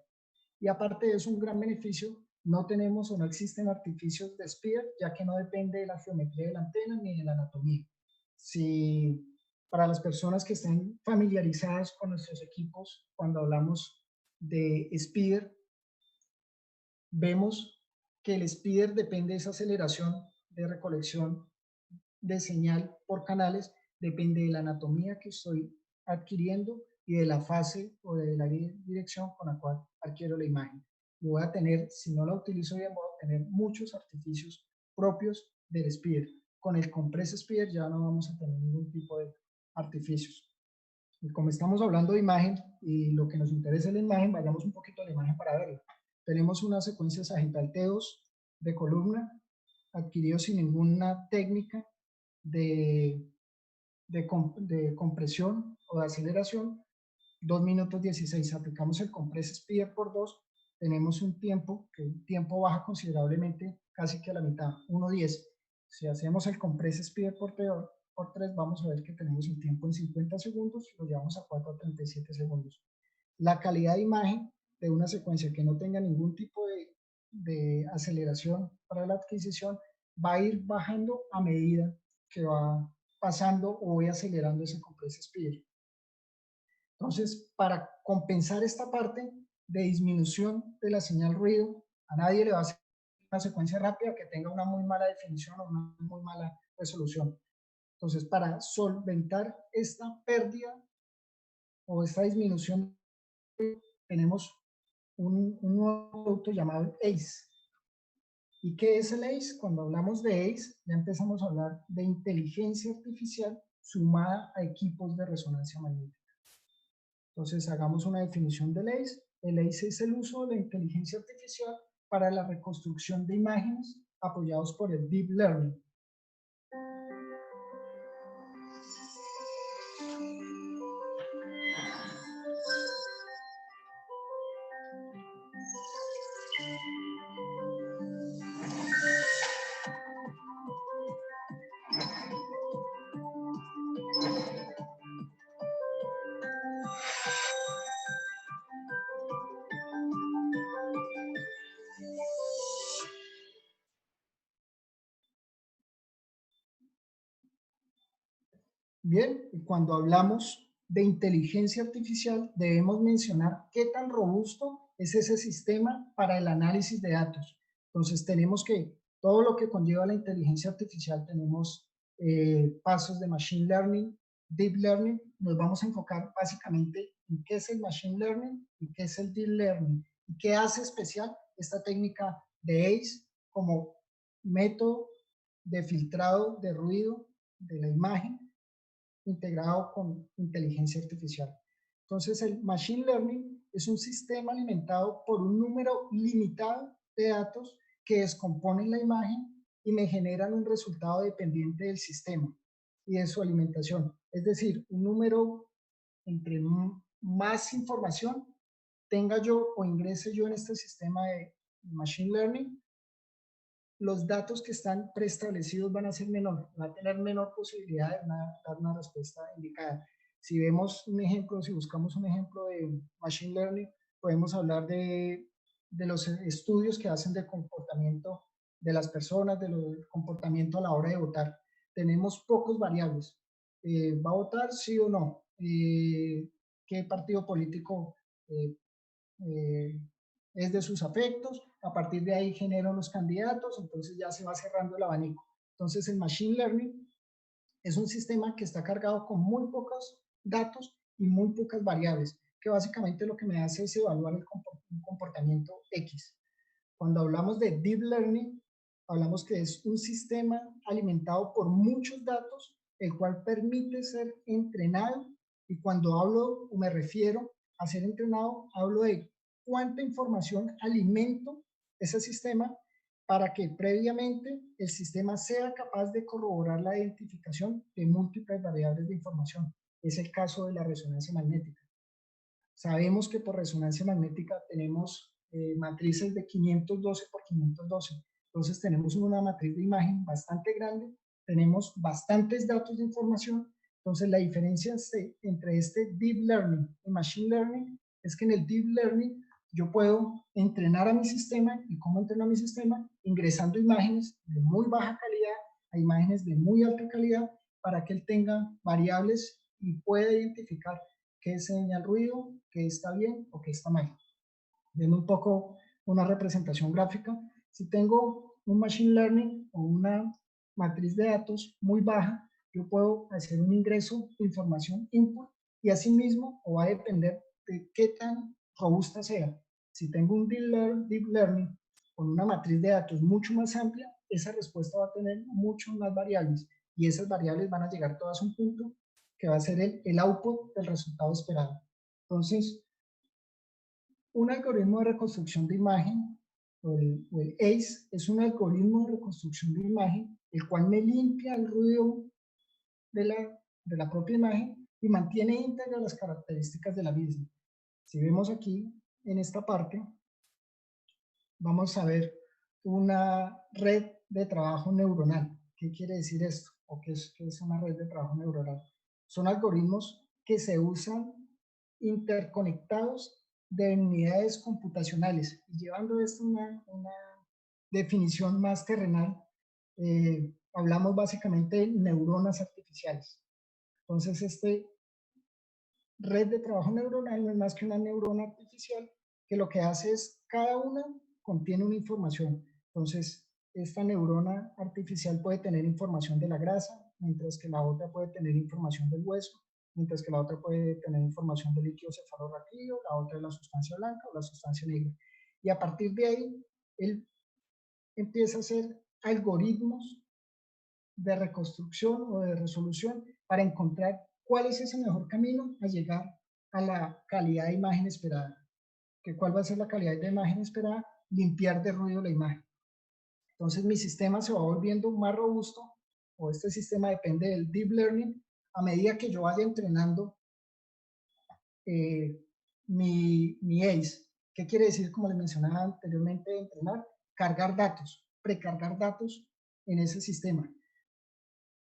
Y aparte de eso, un gran beneficio, no tenemos o no existen artificios de Spear, ya que no depende de la geometría de la antena ni de la anatomía. Si para las personas que estén familiarizadas con nuestros equipos, cuando hablamos de Speeder, vemos que el Speeder depende de esa aceleración de recolección de señal por canales, depende de la anatomía que estoy adquiriendo y de la fase o de la dirección con la cual adquiero la imagen. Y voy a tener, si no la utilizo bien, voy a tener muchos artificios propios del Speeder. Con el Compress Speeder ya no vamos a tener ningún tipo de artificios. Y como estamos hablando de imagen y lo que nos interesa es la imagen, vayamos un poquito a la imagen para verla. Tenemos una secuencia sagital T2 de columna, adquirido sin ninguna técnica de compresión o de aceleración, 2 minutos 16. Aplicamos el Compress Speeder por 2, tenemos un tiempo, que el tiempo baja considerablemente, casi que a la mitad, 1:10. Si hacemos el compress speed por 3, vamos a ver que tenemos el tiempo en 50 segundos, lo llevamos a 4 a 37 segundos. La calidad de imagen de una secuencia que no tenga ningún tipo de aceleración para la adquisición va a ir bajando a medida que va pasando o voy acelerando ese compress speed. Entonces, para compensar esta parte de disminución de la señal ruido, a nadie le va a hacer una secuencia rápida que tenga una muy mala definición o una muy mala resolución. Entonces, para solventar esta pérdida o esta disminución, tenemos un nuevo producto llamado ACE. ¿Y qué es el ACE? Cuando hablamos de ACE, ya empezamos a hablar de inteligencia artificial sumada a equipos de resonancia magnética. Entonces, hagamos una definición del ACE. El ACE es el uso de la inteligencia artificial para la reconstrucción de imágenes apoyados por el Deep Learning. Bien, y cuando hablamos de inteligencia artificial, debemos mencionar qué tan robusto es ese sistema para el análisis de datos. Entonces, tenemos que, todo lo que conlleva la inteligencia artificial, tenemos pasos de Machine Learning, Deep Learning. Nos vamos a enfocar básicamente en qué es el Machine Learning y qué es el Deep Learning, y qué hace especial esta técnica de ACE como método de filtrado de ruido de la imagen integrado con inteligencia artificial. Entonces, el Machine Learning es un sistema alimentado por un número limitado de datos que descomponen la imagen y me generan un resultado dependiente del sistema y de su alimentación. Es decir, un número, entre más información tenga yo o ingrese yo en este sistema de Machine Learning, los datos que están preestablecidos van a ser menor, va a tener menor posibilidad de dar una respuesta indicada. Si vemos un ejemplo, si buscamos un ejemplo de Machine Learning, podemos hablar de los estudios que hacen de comportamiento de las personas, del comportamiento a la hora de votar. Tenemos pocos variables. ¿Va a votar sí o no? ¿Qué partido político es de sus afectos? A partir de ahí genero los candidatos, entonces ya se va cerrando el abanico. Entonces el Machine Learning es un sistema que está cargado con muy pocos datos y muy pocas variables, que básicamente lo que me hace es evaluar el comportamiento X. Cuando hablamos de Deep Learning, hablamos que es un sistema alimentado por muchos datos, el cual permite ser entrenado, y cuando hablo o me refiero a ser entrenado, hablo de cuánta información alimento ese sistema para que previamente el sistema sea capaz de corroborar la identificación de múltiples variables de información. Es el caso de la resonancia magnética. Sabemos que por resonancia magnética tenemos matrices de 512 por 512. Entonces tenemos una matriz de imagen bastante grande, tenemos bastantes datos de información. Entonces la diferencia entre este Deep Learning y Machine Learning es que en el Deep Learning yo puedo entrenar a mi sistema. ¿Y cómo entreno a mi sistema? Ingresando imágenes de muy baja calidad a imágenes de muy alta calidad para que él tenga variables y pueda identificar qué señal ruido, qué está bien o qué está mal. Viendo un poco una representación gráfica, si tengo un Machine Learning o una matriz de datos muy baja, yo puedo hacer un ingreso de información input y asimismo o va a depender de qué tan robusta sea. Si tengo un Deep Learning con una matriz de datos mucho más amplia, esa respuesta va a tener mucho más variables y esas variables van a llegar todas a un punto que va a ser el output del resultado esperado. Entonces, un algoritmo de reconstrucción de imagen, o el ACE, es un algoritmo de reconstrucción de imagen, el cual me limpia el ruido de la propia imagen y mantiene íntegras las características de la misma. Si vemos aquí, en esta parte, vamos a ver una red de trabajo neuronal, ¿Qué quiere decir esto? ¿O qué es una red de trabajo neuronal? Son algoritmos que se usan interconectados de unidades computacionales. Y llevando esto a una definición más terrenal, hablamos básicamente de neuronas artificiales. Entonces, red de trabajo neuronal no es más que una neurona artificial que lo que hace es, cada una contiene una información. Entonces, esta neurona artificial puede tener información de la grasa, mientras que la otra puede tener información del hueso, mientras que la otra puede tener información del líquido cefalorraquídeo, la otra de la sustancia blanca o la sustancia negra. Y a partir de ahí, él empieza a hacer algoritmos de reconstrucción o de resolución para encontrar cuál es ese mejor camino a llegar a la calidad de imagen esperada. ¿Cuál va a ser la calidad de imagen esperada? Limpiar de ruido la imagen. Entonces mi sistema se va volviendo más robusto, o este sistema depende del deep learning, a medida que yo vaya entrenando mi ACE. ¿Qué quiere decir? Como le mencionaba anteriormente, entrenar, cargar datos, precargar datos en ese sistema.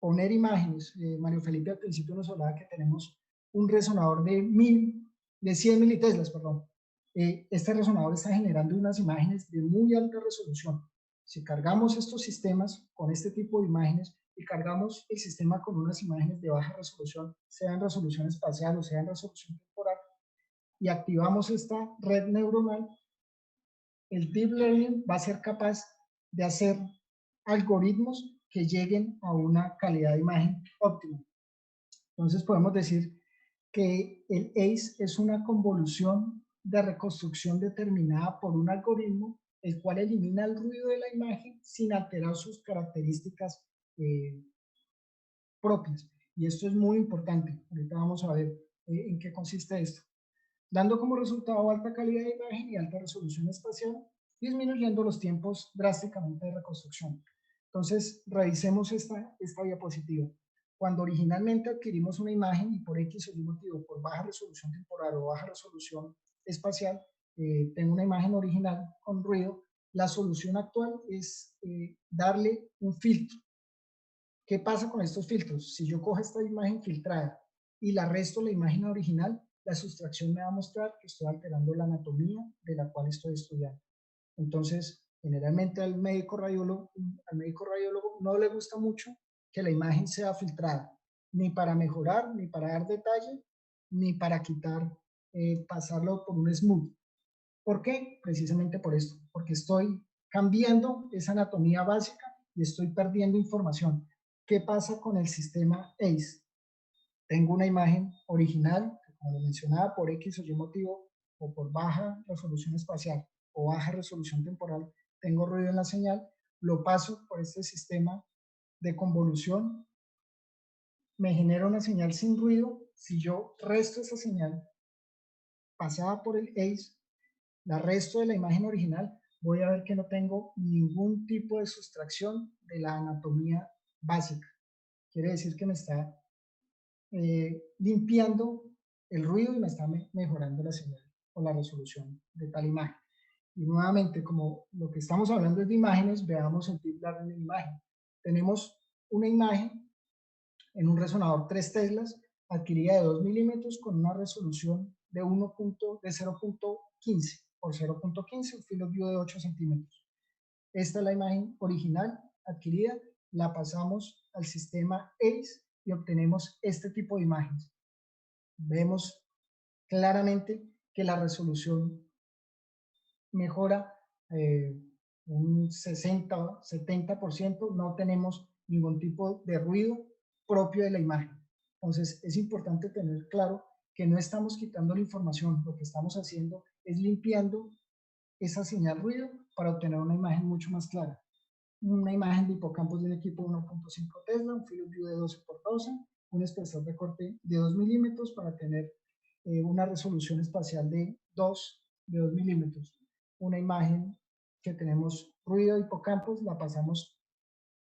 Poner imágenes. Mario Felipe al principio nos hablaba que tenemos un resonador de 100 militeslas, perdón. Este resonador está generando unas imágenes de muy alta resolución. Si cargamos estos sistemas con este tipo de imágenes y cargamos el sistema con unas imágenes de baja resolución, sea en resolución espacial o sea en resolución temporal, y activamos esta red neuronal, el deep learning va a ser capaz de hacer algoritmos que lleguen a una calidad de imagen óptima. Entonces podemos decir que el ACE es una convolución de reconstrucción determinada por un algoritmo, el cual elimina el ruido de la imagen sin alterar sus características propias. Y esto es muy importante. Ahorita vamos a ver en qué consiste esto. Dando como resultado alta calidad de imagen y alta resolución espacial, disminuyendo los tiempos drásticamente de reconstrucción. Entonces, revisemos esta diapositiva. Cuando originalmente adquirimos una imagen y por X o Y motivo, por baja resolución temporal o baja resolución espacial, tengo una imagen original con ruido, la solución actual es darle un filtro. ¿Qué pasa con estos filtros? Si yo cojo esta imagen filtrada y la resto la imagen original, la sustracción me va a mostrar que estoy alterando la anatomía de la cual estoy estudiando. Entonces, generalmente al médico radiólogo no le gusta mucho que la imagen sea filtrada, ni para mejorar, ni para dar detalle, ni para quitar, pasarlo por un smooth. ¿Por qué? Precisamente por esto, porque estoy cambiando esa anatomía básica y estoy perdiendo información. ¿Qué pasa con el sistema ACE? Tengo una imagen original, que como lo mencionaba, por X o Y motivo, o por baja resolución espacial o baja resolución temporal, tengo ruido en la señal, lo paso por este sistema de convolución, me genera una señal sin ruido. Si yo resto esa señal pasada por el ACE, la resto de la imagen original, voy a ver que no tengo ningún tipo de sustracción de la anatomía básica. Quiere decir que me está limpiando el ruido y me está mejorando la señal o la resolución de tal imagen. Y nuevamente, como lo que estamos hablando es de imágenes, veamos el deep learning de imagen. Tenemos una imagen en un resonador 3 teslas adquirida de 2 milímetros con una resolución de 0.15 por 0.15, un field of view de 8 centímetros. Esta es la imagen original adquirida, la pasamos al sistema ACE y obtenemos este tipo de imágenes. Vemos claramente que la resolución mejora un 60-70%, no tenemos ningún tipo de ruido propio de la imagen. Entonces es importante tener claro que no estamos quitando la información, lo que estamos haciendo es limpiando esa señal ruido para obtener una imagen mucho más clara. Una imagen de hipocampos de un equipo 1.5 Tesla, un field of view de 12 por 12, un espesor de corte de 2 milímetros para tener una resolución espacial de 2 milímetros. Una imagen que tenemos ruido de hipocampos, la pasamos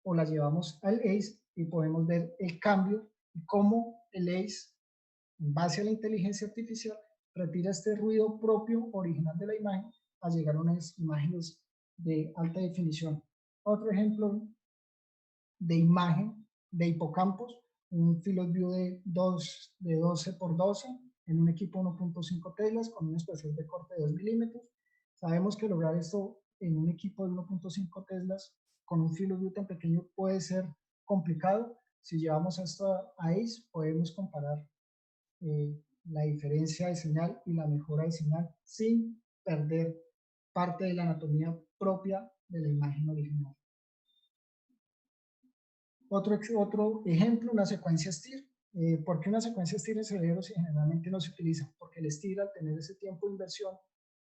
o la llevamos al ACE y podemos ver el cambio y cómo el ACE, en base a la inteligencia artificial, retira este ruido propio original de la imagen a llegar a unas imágenes de alta definición. Otro ejemplo de imagen de hipocampos, un field of view de 12 por 12 en un equipo 1.5 Teslas con un espesor de corte de 2 milímetros. Sabemos que lograr esto en un equipo de 1.5 Teslas con un field of view tan pequeño puede ser complicado. Si llevamos esto a ACE, podemos comparar la diferencia de señal y la mejora de señal sin perder parte de la anatomía propia de la imagen original. Otro ejemplo, una secuencia STIR. ¿Por qué una secuencia STIR en cerebros generalmente no se utiliza? Porque el STIR, al tener ese tiempo de inversión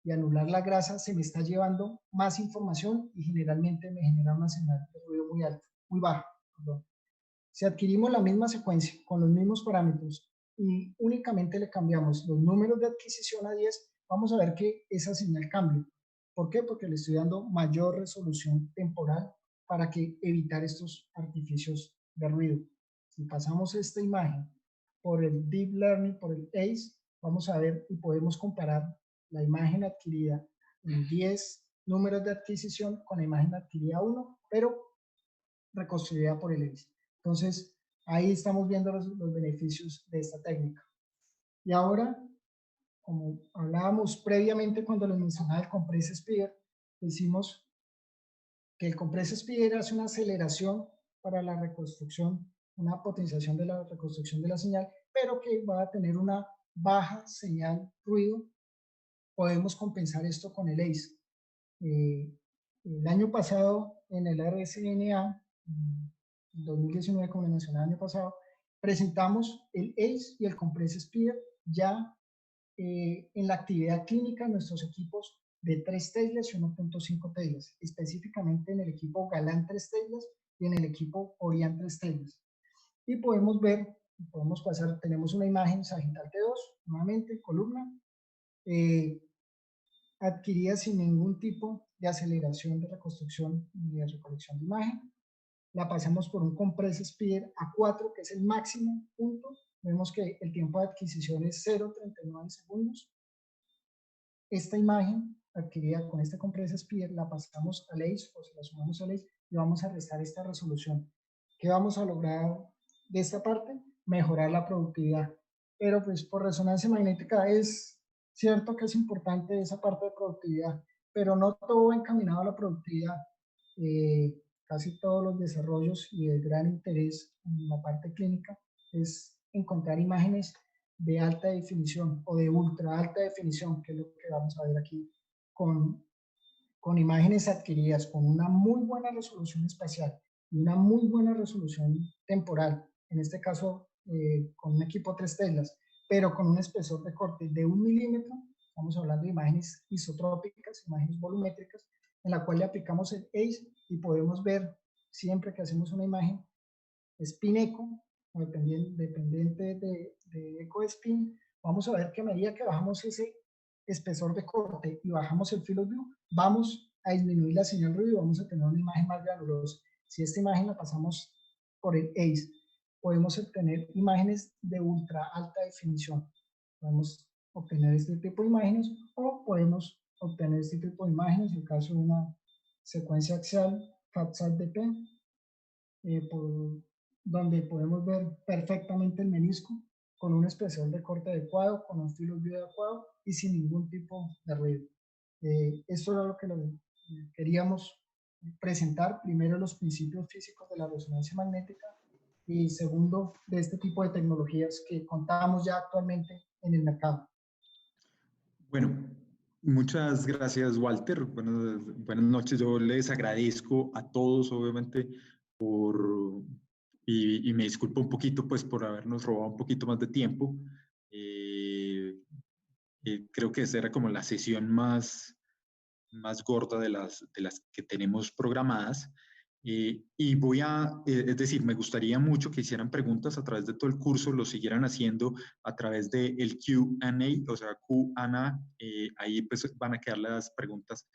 y anular la grasa, se me está llevando más información y generalmente me genera una señal de ruido muy alta, muy baja. Perdón. Si adquirimos la misma secuencia con los mismos parámetros y únicamente le cambiamos los números de adquisición a 10, vamos a ver que esa señal cambia. ¿Por qué? Porque le estoy dando mayor resolución temporal para que evitar estos artificios de ruido. Si pasamos esta imagen por el Deep Learning, por el ACE, vamos a ver y podemos comparar la imagen adquirida en 10 números de adquisición con la imagen adquirida 1, pero reconstruida por el ACE. Entonces, ahí estamos viendo los beneficios de esta técnica. Y ahora, como hablábamos previamente cuando les mencionaba el Compress Speed, decimos que el Compress Speed hace una aceleración para la reconstrucción, una potenciación de la reconstrucción de la señal, pero que va a tener una baja señal ruido. Podemos compensar esto con el ACE. El año pasado, en el RSNA, en 2019, como mencionaba el año pasado, presentamos el ACE y el Compress Speed ya en la actividad clínica en nuestros equipos de 3 Teslas y 1.5 Teslas, específicamente en el equipo Galan 3 Teslas y en el equipo Orion 3 Teslas. Y podemos ver, podemos pasar, tenemos una imagen sagital T2, nuevamente, columna, adquirida sin ningún tipo de aceleración de reconstrucción ni de recolección de imagen. La pasamos por un Compress Speed a 4, que es el máximo punto. Vemos que el tiempo de adquisición es 0.39 segundos. Esta imagen adquirida con este Compress Speed la pasamos a ACE o se la sumamos a ACE y vamos a restar esta resolución. ¿Qué vamos a lograr de esta parte? Mejorar la productividad. Pero pues por resonancia magnética es cierto que es importante esa parte de productividad, pero no todo encaminado a la productividad. Casi todos los desarrollos y el gran interés en la parte clínica es encontrar imágenes de alta definición o de ultra alta definición, que es lo que vamos a ver aquí, con imágenes adquiridas con una muy buena resolución espacial y una muy buena resolución temporal, en este caso con un equipo 3 Teslas, pero con un espesor de corte de 1 milímetro. Estamos hablando de imágenes isotrópicas, imágenes volumétricas, en la cual le aplicamos el ACE y podemos ver siempre que hacemos una imagen spin eco, dependiente de eco spin, vamos a ver que a medida que bajamos ese espesor de corte y bajamos el field of view, vamos a disminuir la señal ruido y vamos a tener una imagen más granulosa. Si esta imagen la pasamos por el ACE, podemos obtener imágenes de ultra alta definición. Podemos obtener este tipo de imágenes o podemos obtener este tipo de imágenes en el caso de una secuencia axial FAT-SAT-DP, donde podemos ver perfectamente el menisco con un espesor de corte adecuado, con un field of view adecuado y sin ningún tipo de ruido. Esto era lo que queríamos presentar. Primero, los principios físicos de la resonancia magnética y segundo, de este tipo de tecnologías que contamos ya actualmente en el mercado. Bueno, muchas gracias, Walter. Buenas noches. Yo les agradezco a todos, obviamente, y me disculpo un poquito pues, por habernos robado un poquito más de tiempo. Creo que esa era como la sesión más gorda de las que tenemos programadas. Y es decir, me gustaría mucho que hicieran preguntas a través de todo el curso, lo siguieran haciendo a través del Q&A, o sea, Q&A, ahí pues van a quedar las preguntas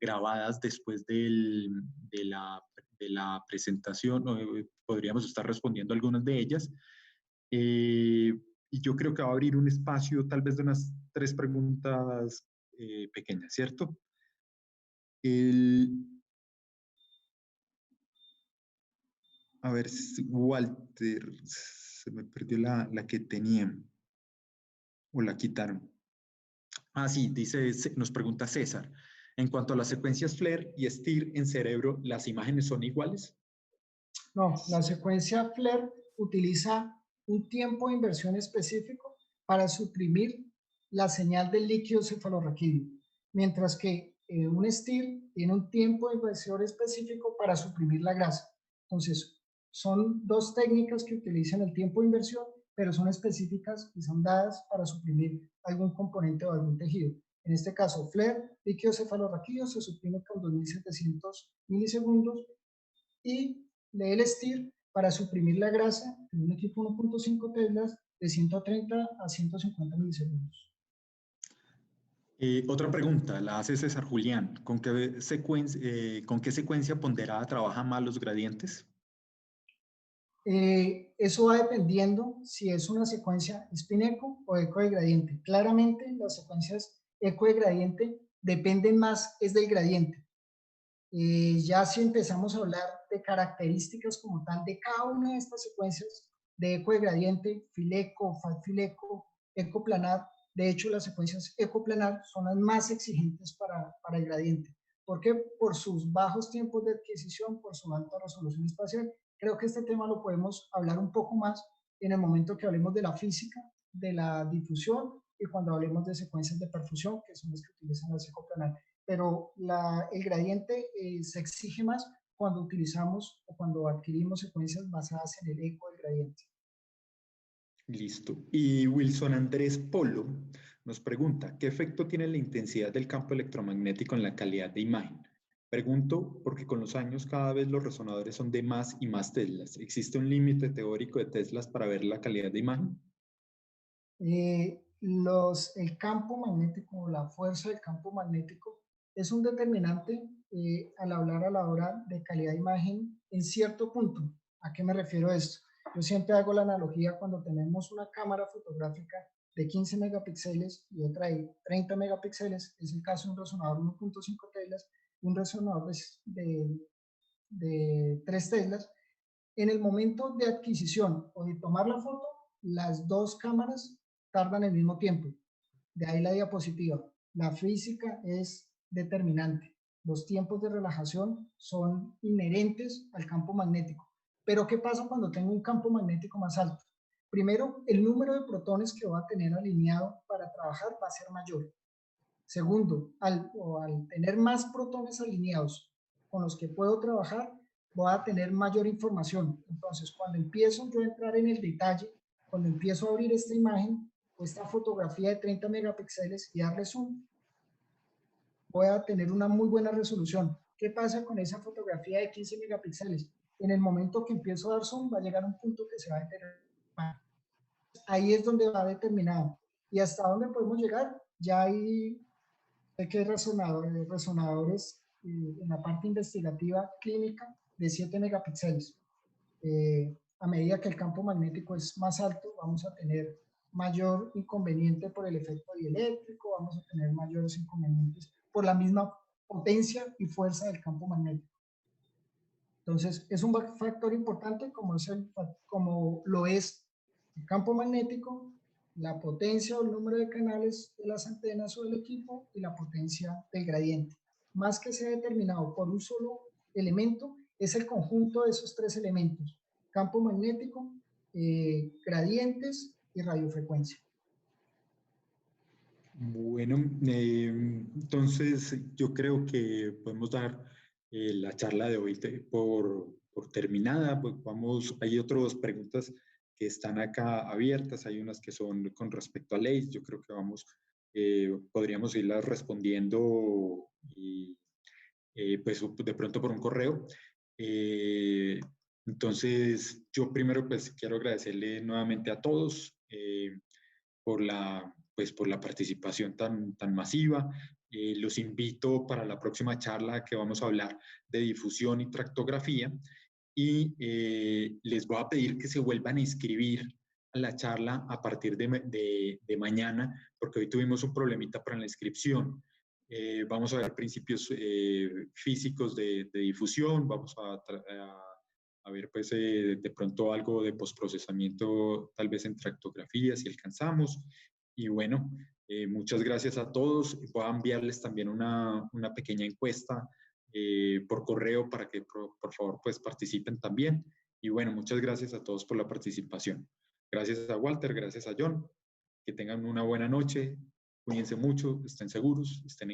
grabadas después de la presentación, podríamos estar respondiendo algunas de ellas. Y yo creo que va a abrir un espacio tal vez de unas 3 preguntas pequeñas, ¿cierto? A ver, Walter, se me perdió la que tenía, o la quitaron. Ah, sí, dice, nos pregunta César. En cuanto a las secuencias FLAIR y STIR en cerebro, ¿las imágenes son iguales? No, la secuencia FLAIR utiliza un tiempo de inversión específico para suprimir la señal del líquido cefalorraquídeo, mientras que un STIR tiene un tiempo de inversión específico para suprimir la grasa. Entonces, son dos técnicas que utilizan el tiempo de inversión, pero son específicas y son dadas para suprimir algún componente o algún tejido. En este caso, FLAIR, líquido cefalorraquídeo, se suprime con 2700 milisegundos y el STIR para suprimir la grasa en un equipo 1.5 teslas de 130 a 150 milisegundos. Otra pregunta, la hace César Julián. ¿Con qué secuencia ponderada trabajan más los gradientes? Eso va dependiendo si es una secuencia spin-eco o eco de gradiente. Claramente las secuencias eco de gradiente dependen más es del gradiente. Ya si empezamos a hablar de características como tal de cada una de estas secuencias de eco de gradiente, fileco, fileco, ecoplanar, de hecho las secuencias ecoplanar son las más exigentes para el gradiente. ¿Por qué? Por sus bajos tiempos de adquisición, por su alta resolución espacial. Creo que este tema lo podemos hablar un poco más en el momento que hablemos de la física, de la difusión y cuando hablemos de secuencias de perfusión, que son las que utilizan las ecoplanar. Pero el gradiente se exige más cuando utilizamos o cuando adquirimos secuencias basadas en el eco del gradiente. Listo. Y Wilson Andrés Polo nos pregunta, ¿qué efecto tiene la intensidad del campo electromagnético en la calidad de imagen? Pregunto porque con los años cada vez los resonadores son de más y más teslas. ¿Existe un límite teórico de teslas para ver la calidad de imagen? El campo magnético, la fuerza del campo magnético es un determinante al hablar a la hora de calidad de imagen en cierto punto. ¿A qué me refiero a esto? Yo siempre hago la analogía cuando tenemos una cámara fotográfica de 15 megapíxeles y otra de 30 megapíxeles, es el caso de un resonador 1.5 teslas, un resonador de 3 teslas. En el momento de adquisición o de tomar la foto, las dos cámaras tardan el mismo tiempo. De ahí la diapositiva. La física es determinante. Los tiempos de relajación son inherentes al campo magnético. Pero ¿qué pasa cuando tengo un campo magnético más alto? Primero, el número de protones que voy a tener alineado para trabajar va a ser mayor. Segundo, al tener más protones alineados con los que puedo trabajar, voy a tener mayor información. Entonces, cuando empiezo yo a entrar en el detalle, cuando empiezo a abrir esta imagen o esta fotografía de 30 megapíxeles y darle zoom, voy a tener una muy buena resolución. ¿Qué pasa con esa fotografía de 15 megapíxeles? En el momento que empiezo a dar zoom, va a llegar a un punto que se va a determinar. Ahí es donde va determinado. ¿Y hasta dónde podemos llegar? Ya hay que hay resonadores en la parte investigativa clínica de 7 megapíxeles. A medida que el campo magnético es más alto, vamos a tener mayor inconveniente por el efecto dieléctrico, vamos a tener mayores inconvenientes por la misma potencia y fuerza del campo magnético. Entonces, es un factor importante como lo es el campo magnético, la potencia o el número de canales de las antenas o del equipo y la potencia del gradiente. Más que sea determinado por un solo elemento, es el conjunto de esos tres elementos: campo magnético, gradientes y radiofrecuencia. Bueno, entonces yo creo que podemos dar la charla de hoy por terminada. Pues hay otras preguntas que están acá abiertas, hay unas que son con respecto a leyes, yo creo que podríamos irlas respondiendo y, pues de pronto por un correo. Entonces yo primero pues quiero agradecerle nuevamente a todos por la participación tan masiva. Los invito para la próxima charla que vamos a hablar de difusión y tractografía y les voy a pedir que se vuelvan a inscribir a la charla a partir de mañana, porque hoy tuvimos un problemita para la inscripción. Vamos a ver principios físicos de difusión, vamos a a ver pues de pronto algo de postprocesamiento, tal vez en tractografía, si alcanzamos. Y bueno, muchas gracias a todos. Voy a enviarles también una pequeña encuesta por correo para que por favor pues participen también. Y bueno, muchas gracias a todos por la participación. Gracias a Walter, gracias a John. Que tengan una buena noche, cuídense mucho, estén seguros, estén en